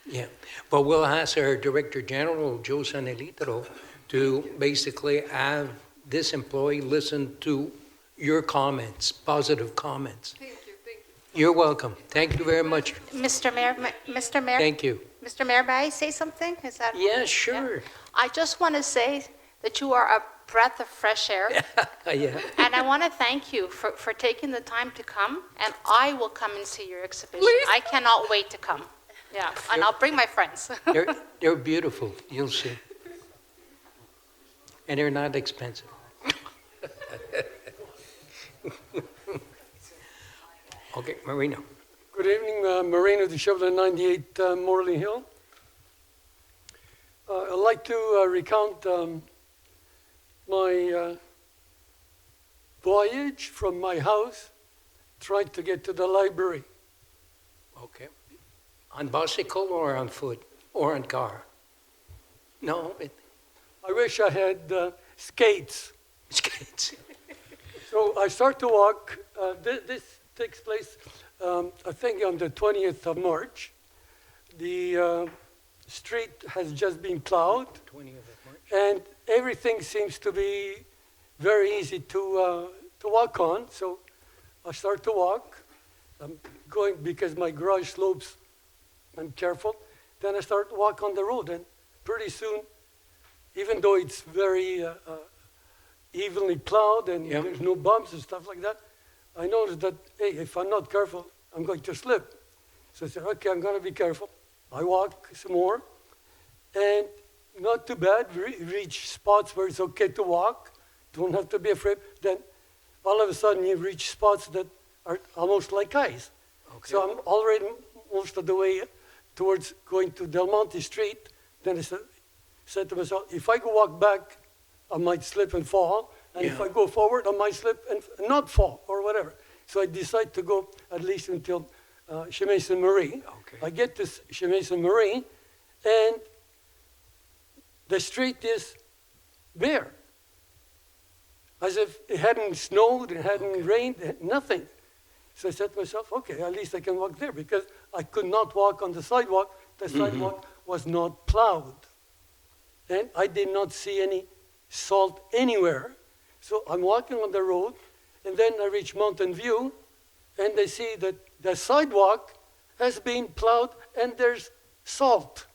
Yeah, but we'll ask our Director General, Joe Sanelitro, to basically have this employee listen to your comments, positive comments. thank you. You're welcome. Thank you very much. Mr. Mayor, Mr. Mayor, Thank you. Mr. Mayor, may I say something? Is that? Yeah, sure. I just want to say that you are a breath of fresh air, Yeah, and I want to thank you for taking the time to come, and I will come and see your exhibition. Please. I cannot wait to come. Yeah, and I'll bring my friends. they're beautiful, you'll see. And they're not expensive. Okay, Marino. Good evening, Moreno de Chevrolet, 98 Morley Hill. I'd like to recount my voyage from my house, trying to get to the library. Okay. On bicycle or on foot or on car? No, I wish I had skates. it's So I start to walk. This takes place, I think, on the 20th of March. The street has just been plowed, 20th of March. and everything seems to be very easy to walk on. So I start to walk. I'm going because my garage slopes. I'm careful. Then I start to walk on the road, and pretty soon, even though it's very evenly plowed and Yeah. there's no bumps and stuff like that, I noticed that, hey, if I'm not careful, I'm going to slip. So I said, okay, I'm going to be careful. I walk some more, and not too bad. Reach spots where it's okay to walk. Don't have to be afraid. Then all of a sudden you reach spots that are almost like ice. So I'm already most of the way towards going to Del Monte Street. Then I said to myself, if I go walk back, I might slip and fall. And if Yeah. I go forward, I might slip and not fall or whatever. So I decide to go at least until Chemin Saint-Marie. Okay. I get to Chemin Saint-Marie, and the street is bare. As if it hadn't snowed, it hadn't rained, nothing. So I said to myself, okay, at least I can walk there, because I could not walk on the sidewalk. The sidewalk was not plowed. And I did not see any salt anywhere. So I'm walking on the road, and then I reach Mountain View, and I see that the sidewalk has been plowed, and there's salt.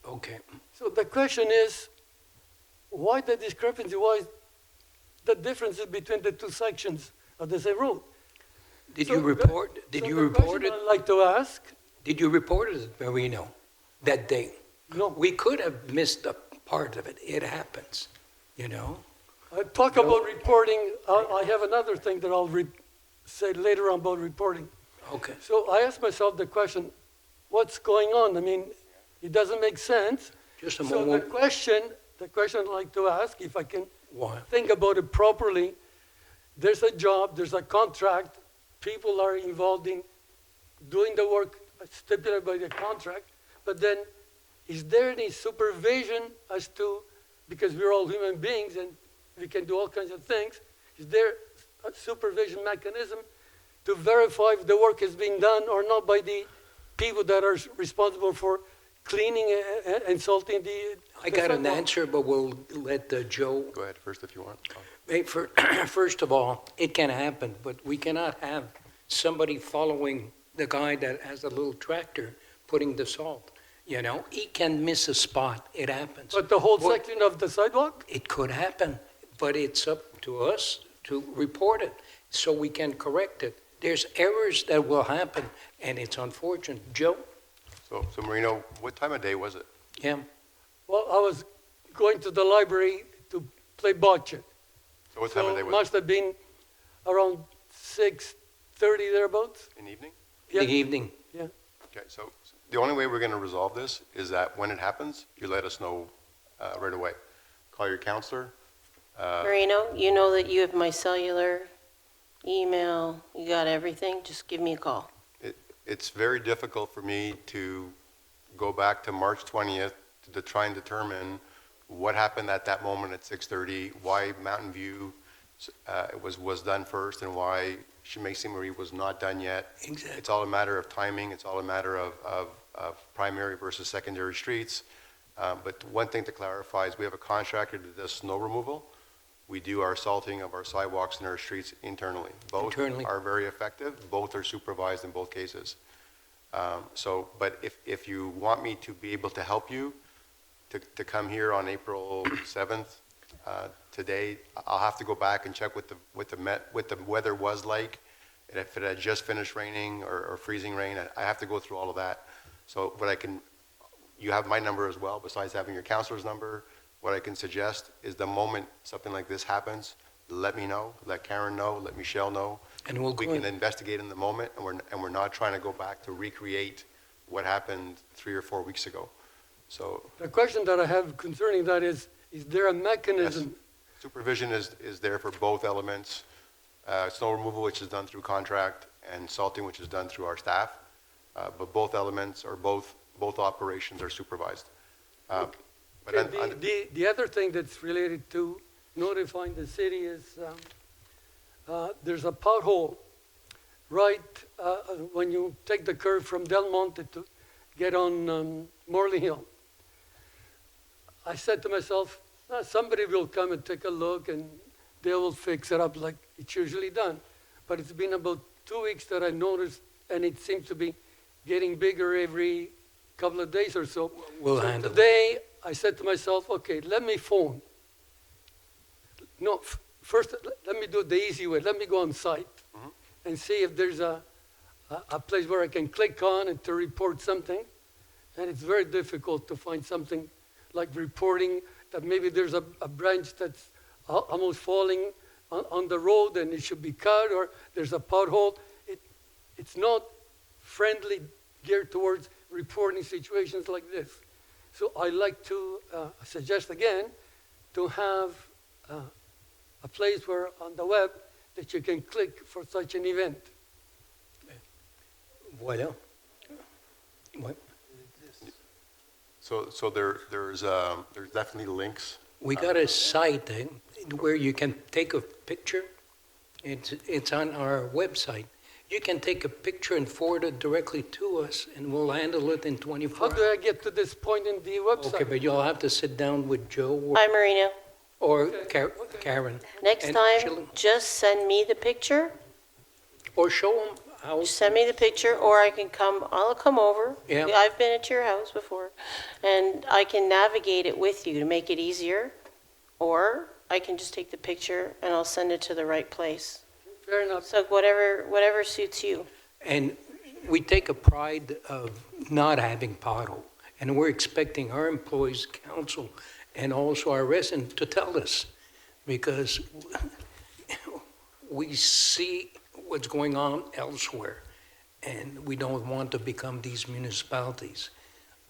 Okay. So the question is, why the discrepancy? Why the differences between the two sections of the same road? Did So you report, did so you the report it? question I'd like to ask, Did you report it at Marino that day? no, We could have missed a part of it. It happens, you know? talk about reporting. I have another thing that I'll say later on about reporting. Okay. So I asked myself the question, what's going on? I mean, it doesn't make sense. Just a So the moment. question I'd like to ask, if I can Why? think about it properly, there's a job, there's a contract, people are involved in doing the work stipulated by the contract, but then is there any supervision as to, because we're all human beings and we can do all kinds of things, is there a supervision mechanism to verify if the work is being done or not by the people that are responsible for cleaning and salting the I got an sidewalk? answer, but we'll let Joe. Go ahead first if you want. Hey, First of all, it can happen, but we cannot have somebody following the guy that has a little tractor putting the salt. You know, he can miss a spot. It happens. But the whole What- section of the sidewalk? It could happen, but it's up to us to report it so we can correct it. There's errors that will happen, and it's unfortunate. Joe? So Marino, what time of day was it? Yeah. Well, I was going to the library to play bocce. So what time of So day it was must have been around 6:30 thereabouts. it? In the evening? Yeah. The evening. Okay, so the only way we're going to resolve this is that when it happens, you let us know right away. Call your counselor. Marino, you know that you have my cellular, email, you got everything, just give me a call. It's very difficult for me to go back to March 20th to try and determine what happened at that moment at 6:30, why Mountain View was done first, and why Chemin Saint-Marie was not done yet. Exactly. It's all a matter of timing. It's all a matter of primary versus secondary streets. But one thing to clarify is we have a contractor that does snow removal. We do our salting of our sidewalks and our streets internally. Both Internally. are very effective. Both are supervised in both cases. But if you want me to be able to help you, to come here on April 7th, today, I'll have to go back and check what the weather was like, and if it had just finished raining or freezing rain. I have to go through all of that. So you have my number as well, besides having your counselor's number. What I can suggest is the moment something like this happens, let me know, let Karen know, let Michelle know. And we'll We go can in. investigate in the moment, and we're not trying to go back to recreate what happened 3 or 4 weeks ago. So The question that I have concerning that is there a mechanism? supervision is there for both elements. Snow removal, which is done through contract, and salting, which is done through our staff. But both elements or both operations are supervised. But The other thing that's related to notifying the city is there's a pothole right when you take the curve from Del Monte to get on Morley Hill. I said to myself, somebody will come and take a look and they will fix it up like it's usually done. But it's been about 2 weeks that I noticed, and it seems to be getting bigger every couple of days or so. We'll So handle it. today, I said to myself, okay, let me phone. No, first, let me do it the easy way. Let me go on site and see if there's a place where I can click on and to report something. And it's very difficult to find something like reporting that maybe there's a branch that's almost falling on the road and it should be cut, or there's a pothole. It's not friendly, geared towards reporting situations like this. So I like to suggest again to have a place where on the web that you can click for such an event. Voilà. Ouais. So there's definitely links. We got a site where you can take a picture. It's on our website. You can take a picture and forward it directly to us, and we'll handle it in 24 How hours. do I get to this point in the website? Okay, but you'll have to sit down with Joe Hi, Marino. or Karen. Next And time, she'll- just send me the picture. Or show them how. Just send me the picture, or I'll come over. Yeah. I've been at your house before, and I can navigate it with you to make it easier. Or I can just take the picture and I'll send it to the right place. Fair enough. So whatever suits you. And we take a pride of not having pothole. And we're expecting our employees, council, and also our residents to tell us. Because we see what's going on elsewhere. And we don't want to become these municipalities.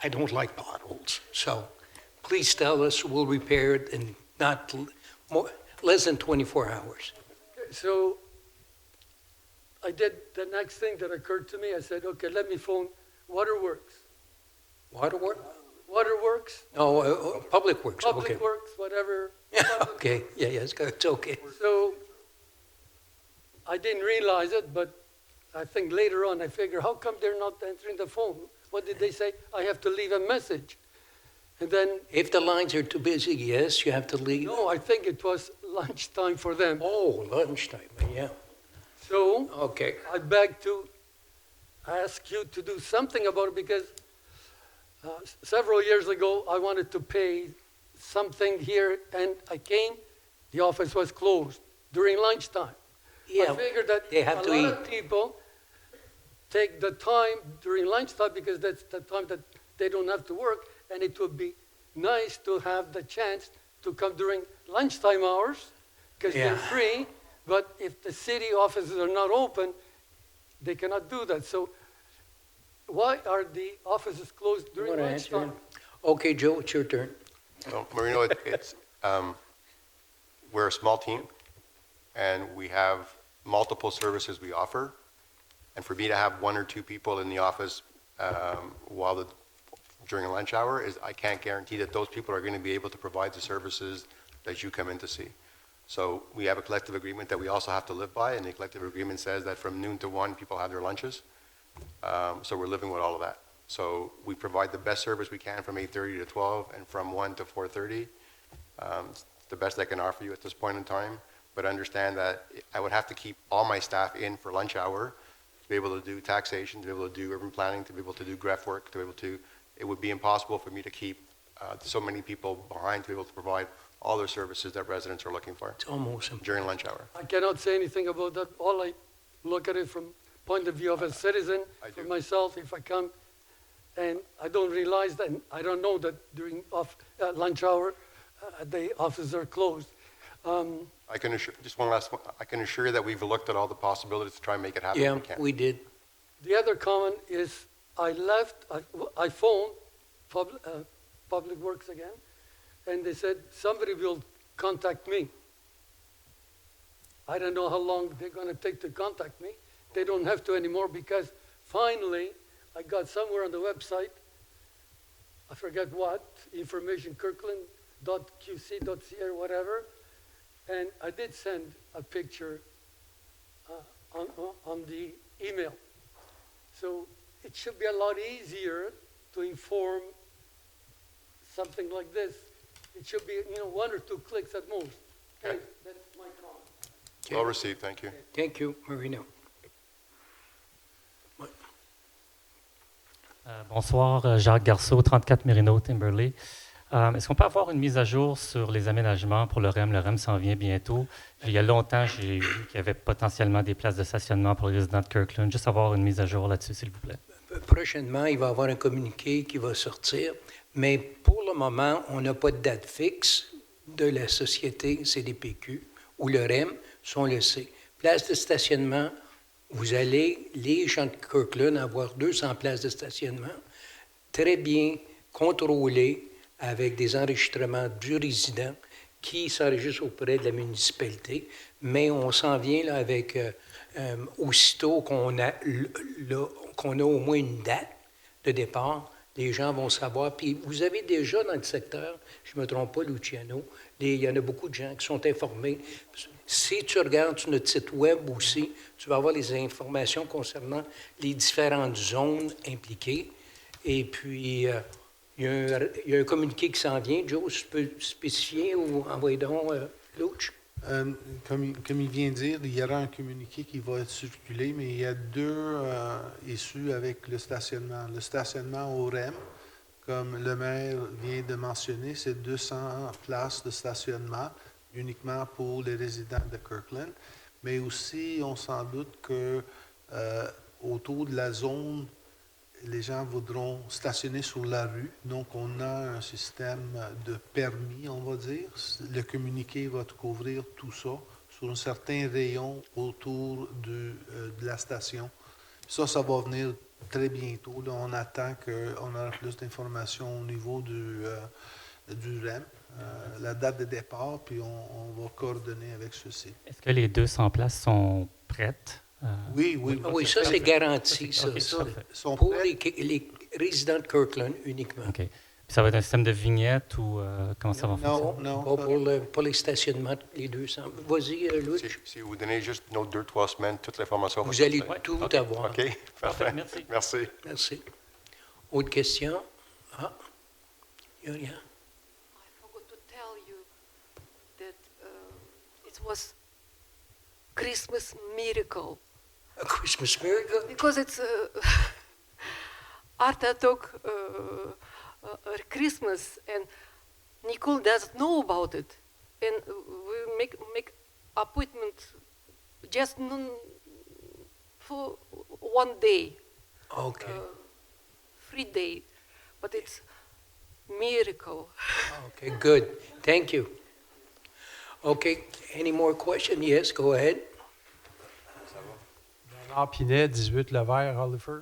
I don't like potholes. So please tell us, we'll repair it in not less than 24 hours. So I did the next thing that occurred to me. I said, okay, let me phone Waterworks. Waterworks? Waterworks, No, Public Works, okay. Public Works, whatever. Okay, yeah, it's okay. So I didn't realize it, but I think later on I figured, how come they're not answering the phone? What did they say? I have to leave a message. And then, If the lines are too busy, yes, you have to leave. no, I think it was lunchtime for them. Oh, lunchtime, yeah, So okay. I beg to ask you to do something about it because several years ago, I wanted to pay something here and I came, the office was closed during lunchtime. I Yeah, figured that they have a to lot eat. of people take the time during lunchtime because that's the time that they don't have to work, and it would be nice to have the chance to come during lunchtime hours because they're Yeah. free, but if the city offices are not open, they cannot do that. So why are the offices closed during wanna answer lunchtime? Okay, Joe, it's your turn. So, Marino, we're a small team, and we have multiple services we offer. And for me to have one or two people in the office during a lunch hour I can't guarantee that those people are going to be able to provide the services that you come in to see. So we have a collective agreement that we also have to live by, and the collective agreement says that from noon to 1, people have their lunches. So we're living with all of that. So we provide the best service we can from 8:30 to 12, and from 1 to 4:30. It's the best I can offer you at this point in time, but understand that I would have to keep all my staff in for lunch hour to be able to do taxation, to be able to do urban planning, to be able to do graph work, to be able to, it would be impossible for me to keep so many people behind to be able to provide all the services that residents are looking for It's almost impossible. during lunch hour. I cannot say anything about that. All I look at it from point of view of a citizen, I for do. myself, if I come and I don't realize that, I don't know that during lunch hour, the offices are closed. I can assure, just one last one, I can assure you that we've looked at all the possibilities to try and make it happen. Yeah, We can't. we did. The other comment is I phoned Public Works again, and they said somebody will contact me. I don't know how long they're going to take to contact me. They don't have to anymore because finally I got somewhere on the website, I forget what, information, kirkland.qc.ca or whatever, and I did send a picture on the email. So it should be a lot easier to inform something like this. It should be, 1 or 2 clicks at most. Okay. That's my comment. Well received, thank you. Thank you, Marino. Bonsoir, Jacques Garceau, 34 Merino, Timberley. Est-ce qu'on peut avoir une mise à jour sur les aménagements pour le REM? Le REM s'en vient bientôt. Il y a longtemps, j'ai vu qu'il y avait potentiellement des places de stationnement pour les résidents de Kirkland. Juste avoir une mise à jour là-dessus, s'il vous plaît. Prochainement, il va y avoir un communiqué qui va sortir, mais pour le moment, on n'a pas de date fixe de la société CDPQ ou le REM Ça, on le sait. Place de stationnement, vous allez, les gens de Kirkland, avoir 200 places de stationnement, très bien contrôlées, avec des enregistrements du résident qui s'enregistrent auprès de la municipalité. Mais on s'en vient là, avec, aussitôt qu'on a au moins une date de départ, les gens vont savoir. Puis vous avez déjà dans le secteur, je ne me trompe pas, Luciano, il y en a beaucoup de gens qui sont informés. Si tu regardes sur notre site web aussi, tu vas avoir les informations concernant les différentes zones impliquées. Et puis, il y a un communiqué qui s'en vient. Joe, tu peux spécifier ou envoyer donc, Luch? Comme il vient de dire, il y aura un communiqué qui va être circulé, mais il y a deux issues avec le stationnement. Le stationnement au REM, comme le maire vient de mentionner, c'est 200 places de stationnement uniquement pour les résidents de Kirkland. Mais aussi, on s'en doute que autour de la zone, les gens voudront stationner sur la rue. Donc, on a un système de permis, on va dire. Le communiqué va couvrir tout ça sur un certain rayon autour de la station. Ça va venir très bientôt. Là, on attend qu'on aura plus d'informations au niveau du REM, la date de départ, puis on va coordonner avec ceci. Est-ce que les 200 places sont prêtes? Oui. Oui, ça, c'est garanti, ça. Ok, Ça. Sont Pour prêts? les résidents de Kirkland uniquement. OK. Puis ça va être un système de vignette ou comment ça va fonctionner? Non, Pas pour les stationnements, les 200. Vas-y, Luch. Si vous donnez juste une autre 2-3 semaines, toute l'information va Vous allez sortir. tout OK. avoir. OK, parfait. Merci. Merci. Merci. Autre question? Ah, il y a rien. I forgot to tell you that it was Christmas miracle A Christmas miracle? because it's Orthodox Christmas and Nicole doesn't know about it, and we make appointment just for 1 day, Okay. 3 days, but it's miracle. Okay, good. Thank you. Okay, any more questions? Yes, go ahead. Bernard Pinet, 18 Levert, Oliver.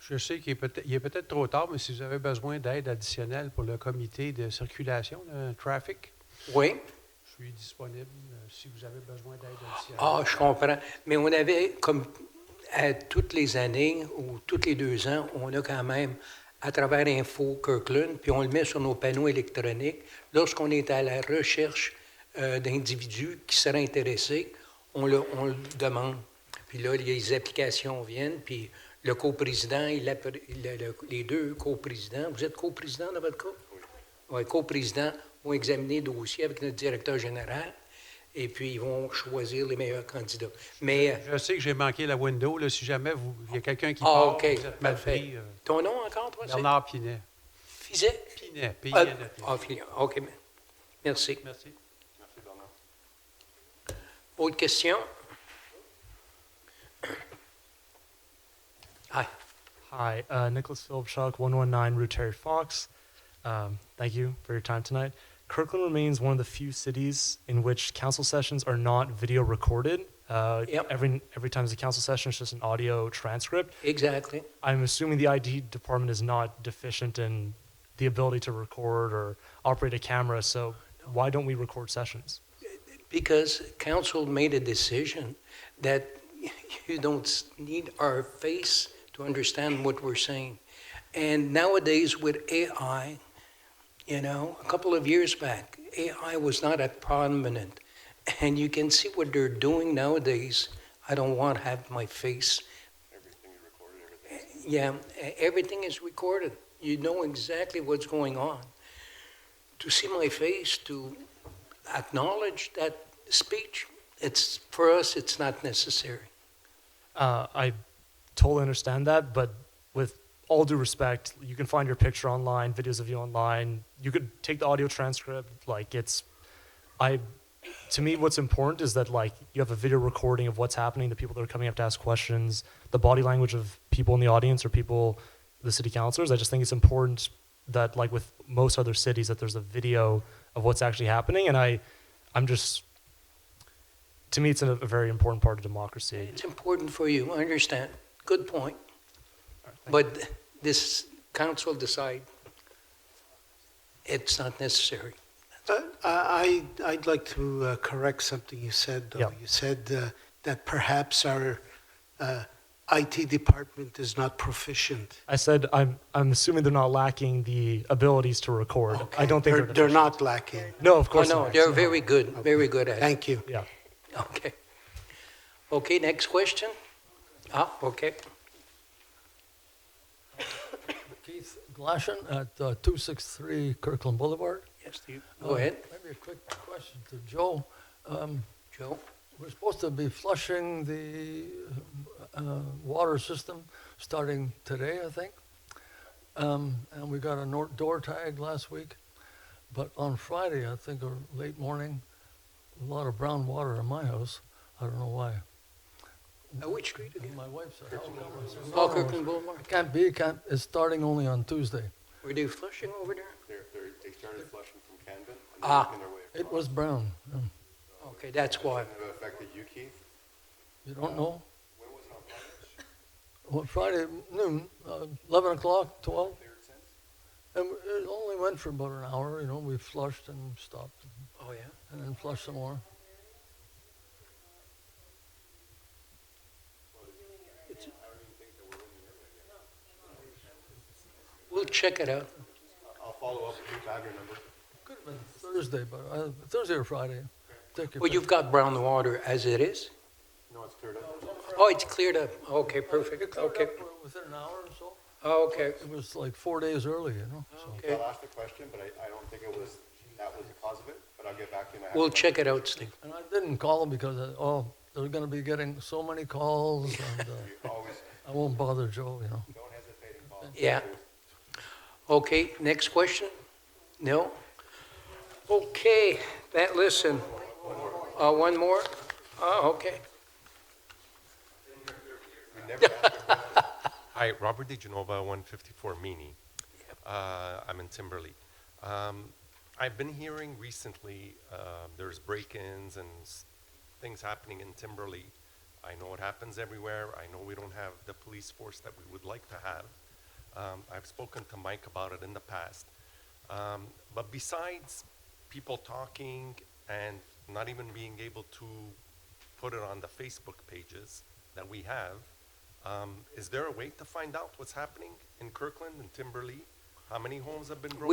Je sais qu'il est peut-être trop tard, mais si vous avez besoin d'aide additionnelle pour le comité de circulation, le traffic, Oui. je suis disponible si vous avez besoin d'aide additionnelle. Ah, je comprends. Mais on avait, comme à toutes les années ou tous les 2 ans, on a quand même, à travers Info Kirkland, puis on le met sur nos panneaux électroniques. Lorsqu'on est à la recherche d'individus qui seraient intéressés, on le demande. Puis là, les applications viennent, puis le coprésident, les 2 coprésidents, vous êtes coprésident dans votre cas? Oui, coprésidents vont examiner le dossier avec notre directeur général et puis ils vont choisir les meilleurs candidats. Mais, Je sais que j'ai manqué la window. Là, si jamais il y a quelqu'un qui ah, part, OK, vous êtes mal parfait. pris. Ton nom encore, toi? Bernard Pinet. Fizet? Pinet, Ah, P-I-N-E-T. OK, merci. Merci. Merci, Bernard. Autre question? Hi. Hi, Nicholas Philipchuk, 119 Route Terry Fox. Thank you for your time tonight. Kirkland remains one of the few cities in which council sessions are not video recorded. Yep. Every time there's a council session, it's just an audio transcript. Exactly. I'm assuming the ID department is not deficient in the ability to record or operate a camera, so why don't we record sessions? Because council made a decision that you don't need our face to understand what we're saying. And nowadays with AI, you know, a couple of years back, AI was not that prominent. And you can see what they're doing nowadays. I don't want to have my face. Everything is recorded, Yeah, everything is recorded. You know exactly what's going on. To see my face, to acknowledge that speech, it's for us, it's not necessary. I totally understand that, but with all due respect, you can find your picture online, videos of you online. You could take the audio transcript. To me, what's important is that you have a video recording of what's happening, the people that are coming up to ask questions, the body language of people in the audience or people, the city councilors. I just think it's important that, with most other cities, that there's a video of what's actually happening. And to me, it's a very important part of democracy. It's important for you, I understand. Good point. But this council decide it's not necessary. I'd like to correct something you said, though. Yeah. You said that perhaps our IT department is not proficient. I said I'm assuming they're not lacking the abilities to record. I don't think They're not lacking. No, of Oh, course no, not. they're very good at it. Thank you. Yeah. Okay. Okay, next question? Okay. Keith Glashan at 263 Kirkland Boulevard. Yes, you, go ahead. Maybe a quick question to Joe. Joe? We're supposed to be flushing the water system starting today, I think. And we got a door tag last week. But on Friday, I think, or late morning, a lot of brown water in my house. I don't know why. Which street again? My wife's at home. Oh, Kirkland Boulevard. It can't be. It's starting only on Tuesday. Were they flushing over there? They started flushing from Canada, and Ah. they're making their way It across. was brown. Yeah. Okay, that's why. Shouldn't have affected you, Keith? You don't know? When was it on Friday? Well, Friday noon, 11 o'clock, 12. And it only went for about an hour, you know, we flushed and stopped, Oh, yeah? and then flushed some more. We'll check it out. I'll follow up with you, I have your number. Could have been Thursday, but Thursday or Friday. Take your Well, you've got brown water as it is? No, it's cleared up. Oh, it's cleared up. Okay, It perfect. cleared Okay. up within an hour or so. Oh, okay. It was like 4 days early, you know, so. Okay. I'll ask the question, but I don't think that was the cause of it, but I'll get back to you. and I have We'll your number. check it out, Steve. And I didn't call them because, they're gonna be getting so many calls, and You always, I won't bother Joe, you know. don't hesitate and call. Yeah. Okay, next question? No? Okay, listen. One more? Okay. You never ask a question. Hi, Robert DeGenova, 154 Meany. I'm in Timberley. I've been hearing recently there's break-ins and things happening in Timberley. I know it happens everywhere. I know we don't have the police force that we would like to have. I've spoken to Mike about it in the past. But besides people talking and not even being able to put it on the Facebook pages that we have, is there a way to find out what's happening in Kirkland and Timberley? How many homes have been broken?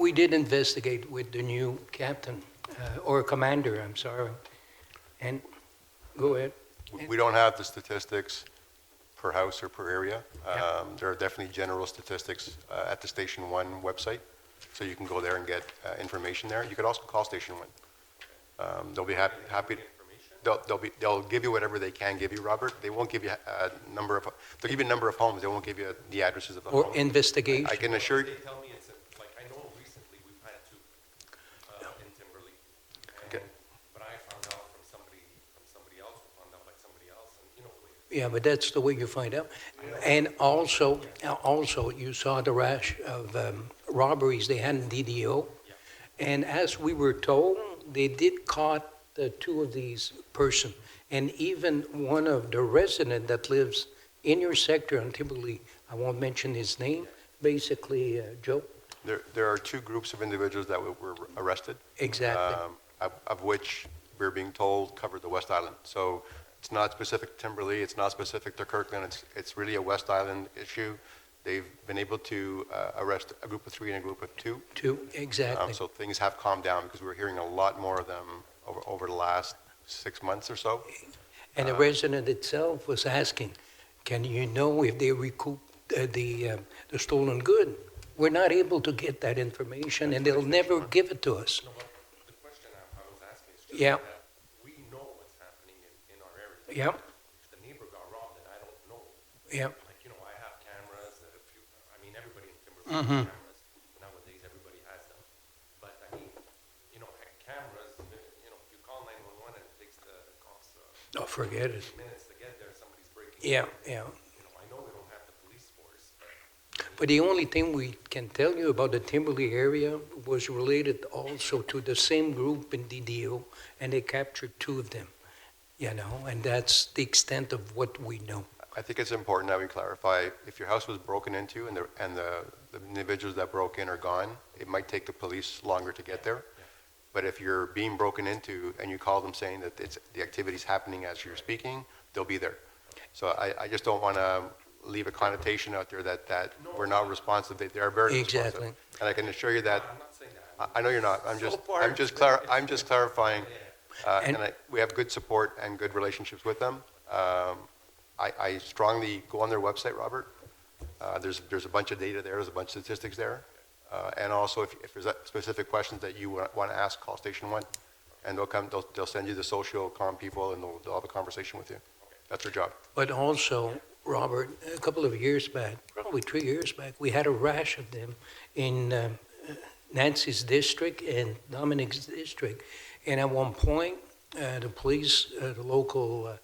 We did investigate with the new captain, or commander, I'm sorry. And, go ahead. We don't have the statistics per house or per area. There are definitely general statistics at the Station 1 website, so you can go there and get information there. You could also call Station 1. They'll be happy. They'll give you whatever they can give you, Robert. They won't give you they'll give you a number of homes. They won't give you the addresses of the Or homes. investigation. I can assure you. They tell me it's, like, I know recently we've had two in Timberley. Okay. But I found out from somebody else, who found out by somebody else, and you know the way. Yeah, but that's the way you find out. And also, you saw the rash of robberies they had in DDO. And as we were told, they did caught the two of these person, and even one of the resident that lives in your sector on Timberley, I won't mention his name, basically, Joe? There are two groups of individuals that were arrested. Exactly. Of which we're being told covered the West Island. So it's not specific to Timberley, it's not specific to Kirkland, it's really a West Island issue. They've been able to arrest a group of 3 and a group of 2. Two, exactly. So things have calmed down because we're hearing a lot more of them over the last 6 months or so. And the resident itself was asking, can you know if they recouped the stolen good? We're not able to get that information, and they'll never give it to us. No, but the question I was asking is just Yeah. that we know what's happening in our area. Yeah, If the neighbor got robbed, then I don't know. yeah. Like, you know, I have cameras, everybody in Timberley Mhm. has cameras. Nowadays, everybody has them. But I mean, you know, cameras, you know, you call 911 and it takes the cops Oh, forget it. minutes to get there, somebody's breaking. Yeah, in. yeah. You know, I know we don't have the police force, but But the only thing we can tell you about the Timberley area was related also to the same group in DDO, and they captured 2 of them. and that's the extent of what we know. I think it's important that we clarify, if your house was broken into and the individuals that broke in are gone, it might take the police longer to get there. But if you're being broken into and you call them saying that the activity's happening as you're speaking, they'll be there. So I just don't want to leave a connotation out there that we're not responsive. They are very responsive. Exactly. And I can assure you that, I know you're not, I'm just clarifying, we have good support and good relationships with them. I strongly go on their website, Robert. There's a bunch of data there, there's a bunch of statistics there. And also, if there's specific questions that you want to ask, call Station 1. And they'll send you the social comm people, and they'll have a conversation with you. That's their job. But also, Robert, a couple of years back, probably 3 years back, we had a rash of them in Nancy's district and Dominic's district. And at one point, the police, the local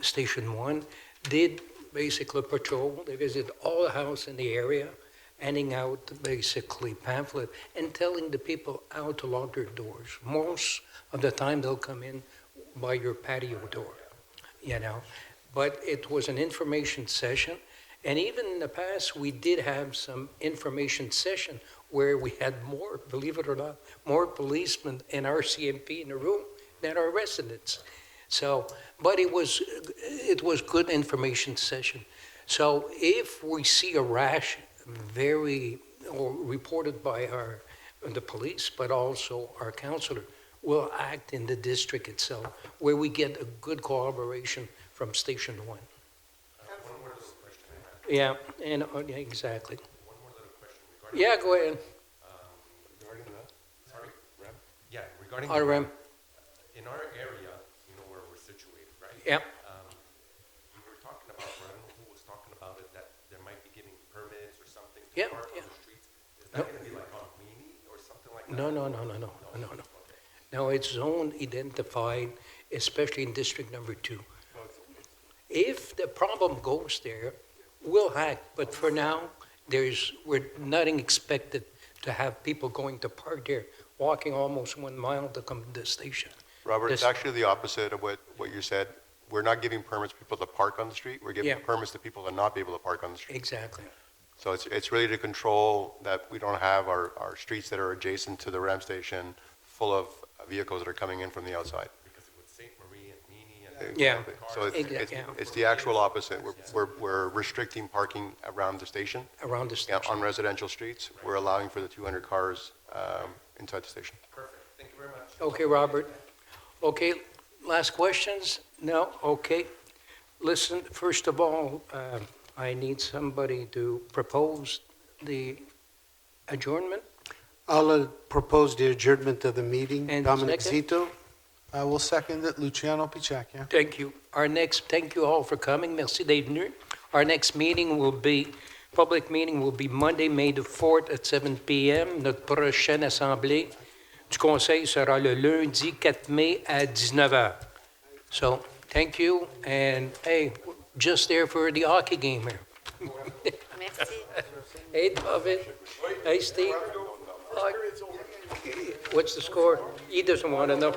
Station 1, did basically patrol. They visited all the houses in the area, handing out basically pamphlet and telling the people how to lock their doors. Most of the time, they'll come in by your patio door, But it was an information session. And even in the past, we did have some information session where we had more, believe it or not, more policemen and RCMP in the room than our residents. So, but it was good information session. So if we see a rash or reported by the police, but also our counselor, will act in the district itself, where we get a good collaboration from Station 1. Yeah, and exactly. One more little question. Yeah, go ahead. Regarding RM. In our area, where we're situated, right? Yeah. We were talking about, or I don't know who was talking about it, that there might be giving permits or something to Yeah, park yeah. on the streets. Is that going to be like on Meany or something like that? No. No, it's zone identified, especially in District Number 2. If the problem goes there, we'll act, but for now, we're nothing expected to have people going to park there, walking almost 1 mile to come to the station. Robert, it's actually the opposite of what you said. We're not giving permits to people to park on the street. We're giving permits to people to not be able to park on the street. Exactly. So it's really to control that we don't have our streets that are adjacent to the RAM station full of vehicles that are coming in from the outside. Because with St. Marie and Meany and Yeah. So it's the actual opposite. We're restricting parking around the station. Around the station. On residential streets. We're allowing for the 200 cars inside the station. Perfect. Thank you very much. Okay, Robert. Okay, last questions? No? Okay. Listen, first of all, I need somebody to propose the adjournment. I'll propose the adjournment of the meeting. And Dominic second? Zito. I will second it. Luciano Pichacchia. Thank you. Thank you all for coming. Merci d'être venu. Our next public meeting will be Monday, May the 4th at 7 p.m. Notre prochaine assemblée du conseil sera le lundi 4 mai à 19h. So, thank you, and hey, just there for the hockey game here. Merci. Hey, David. Hey, Steve. What's the score? He doesn't want to know.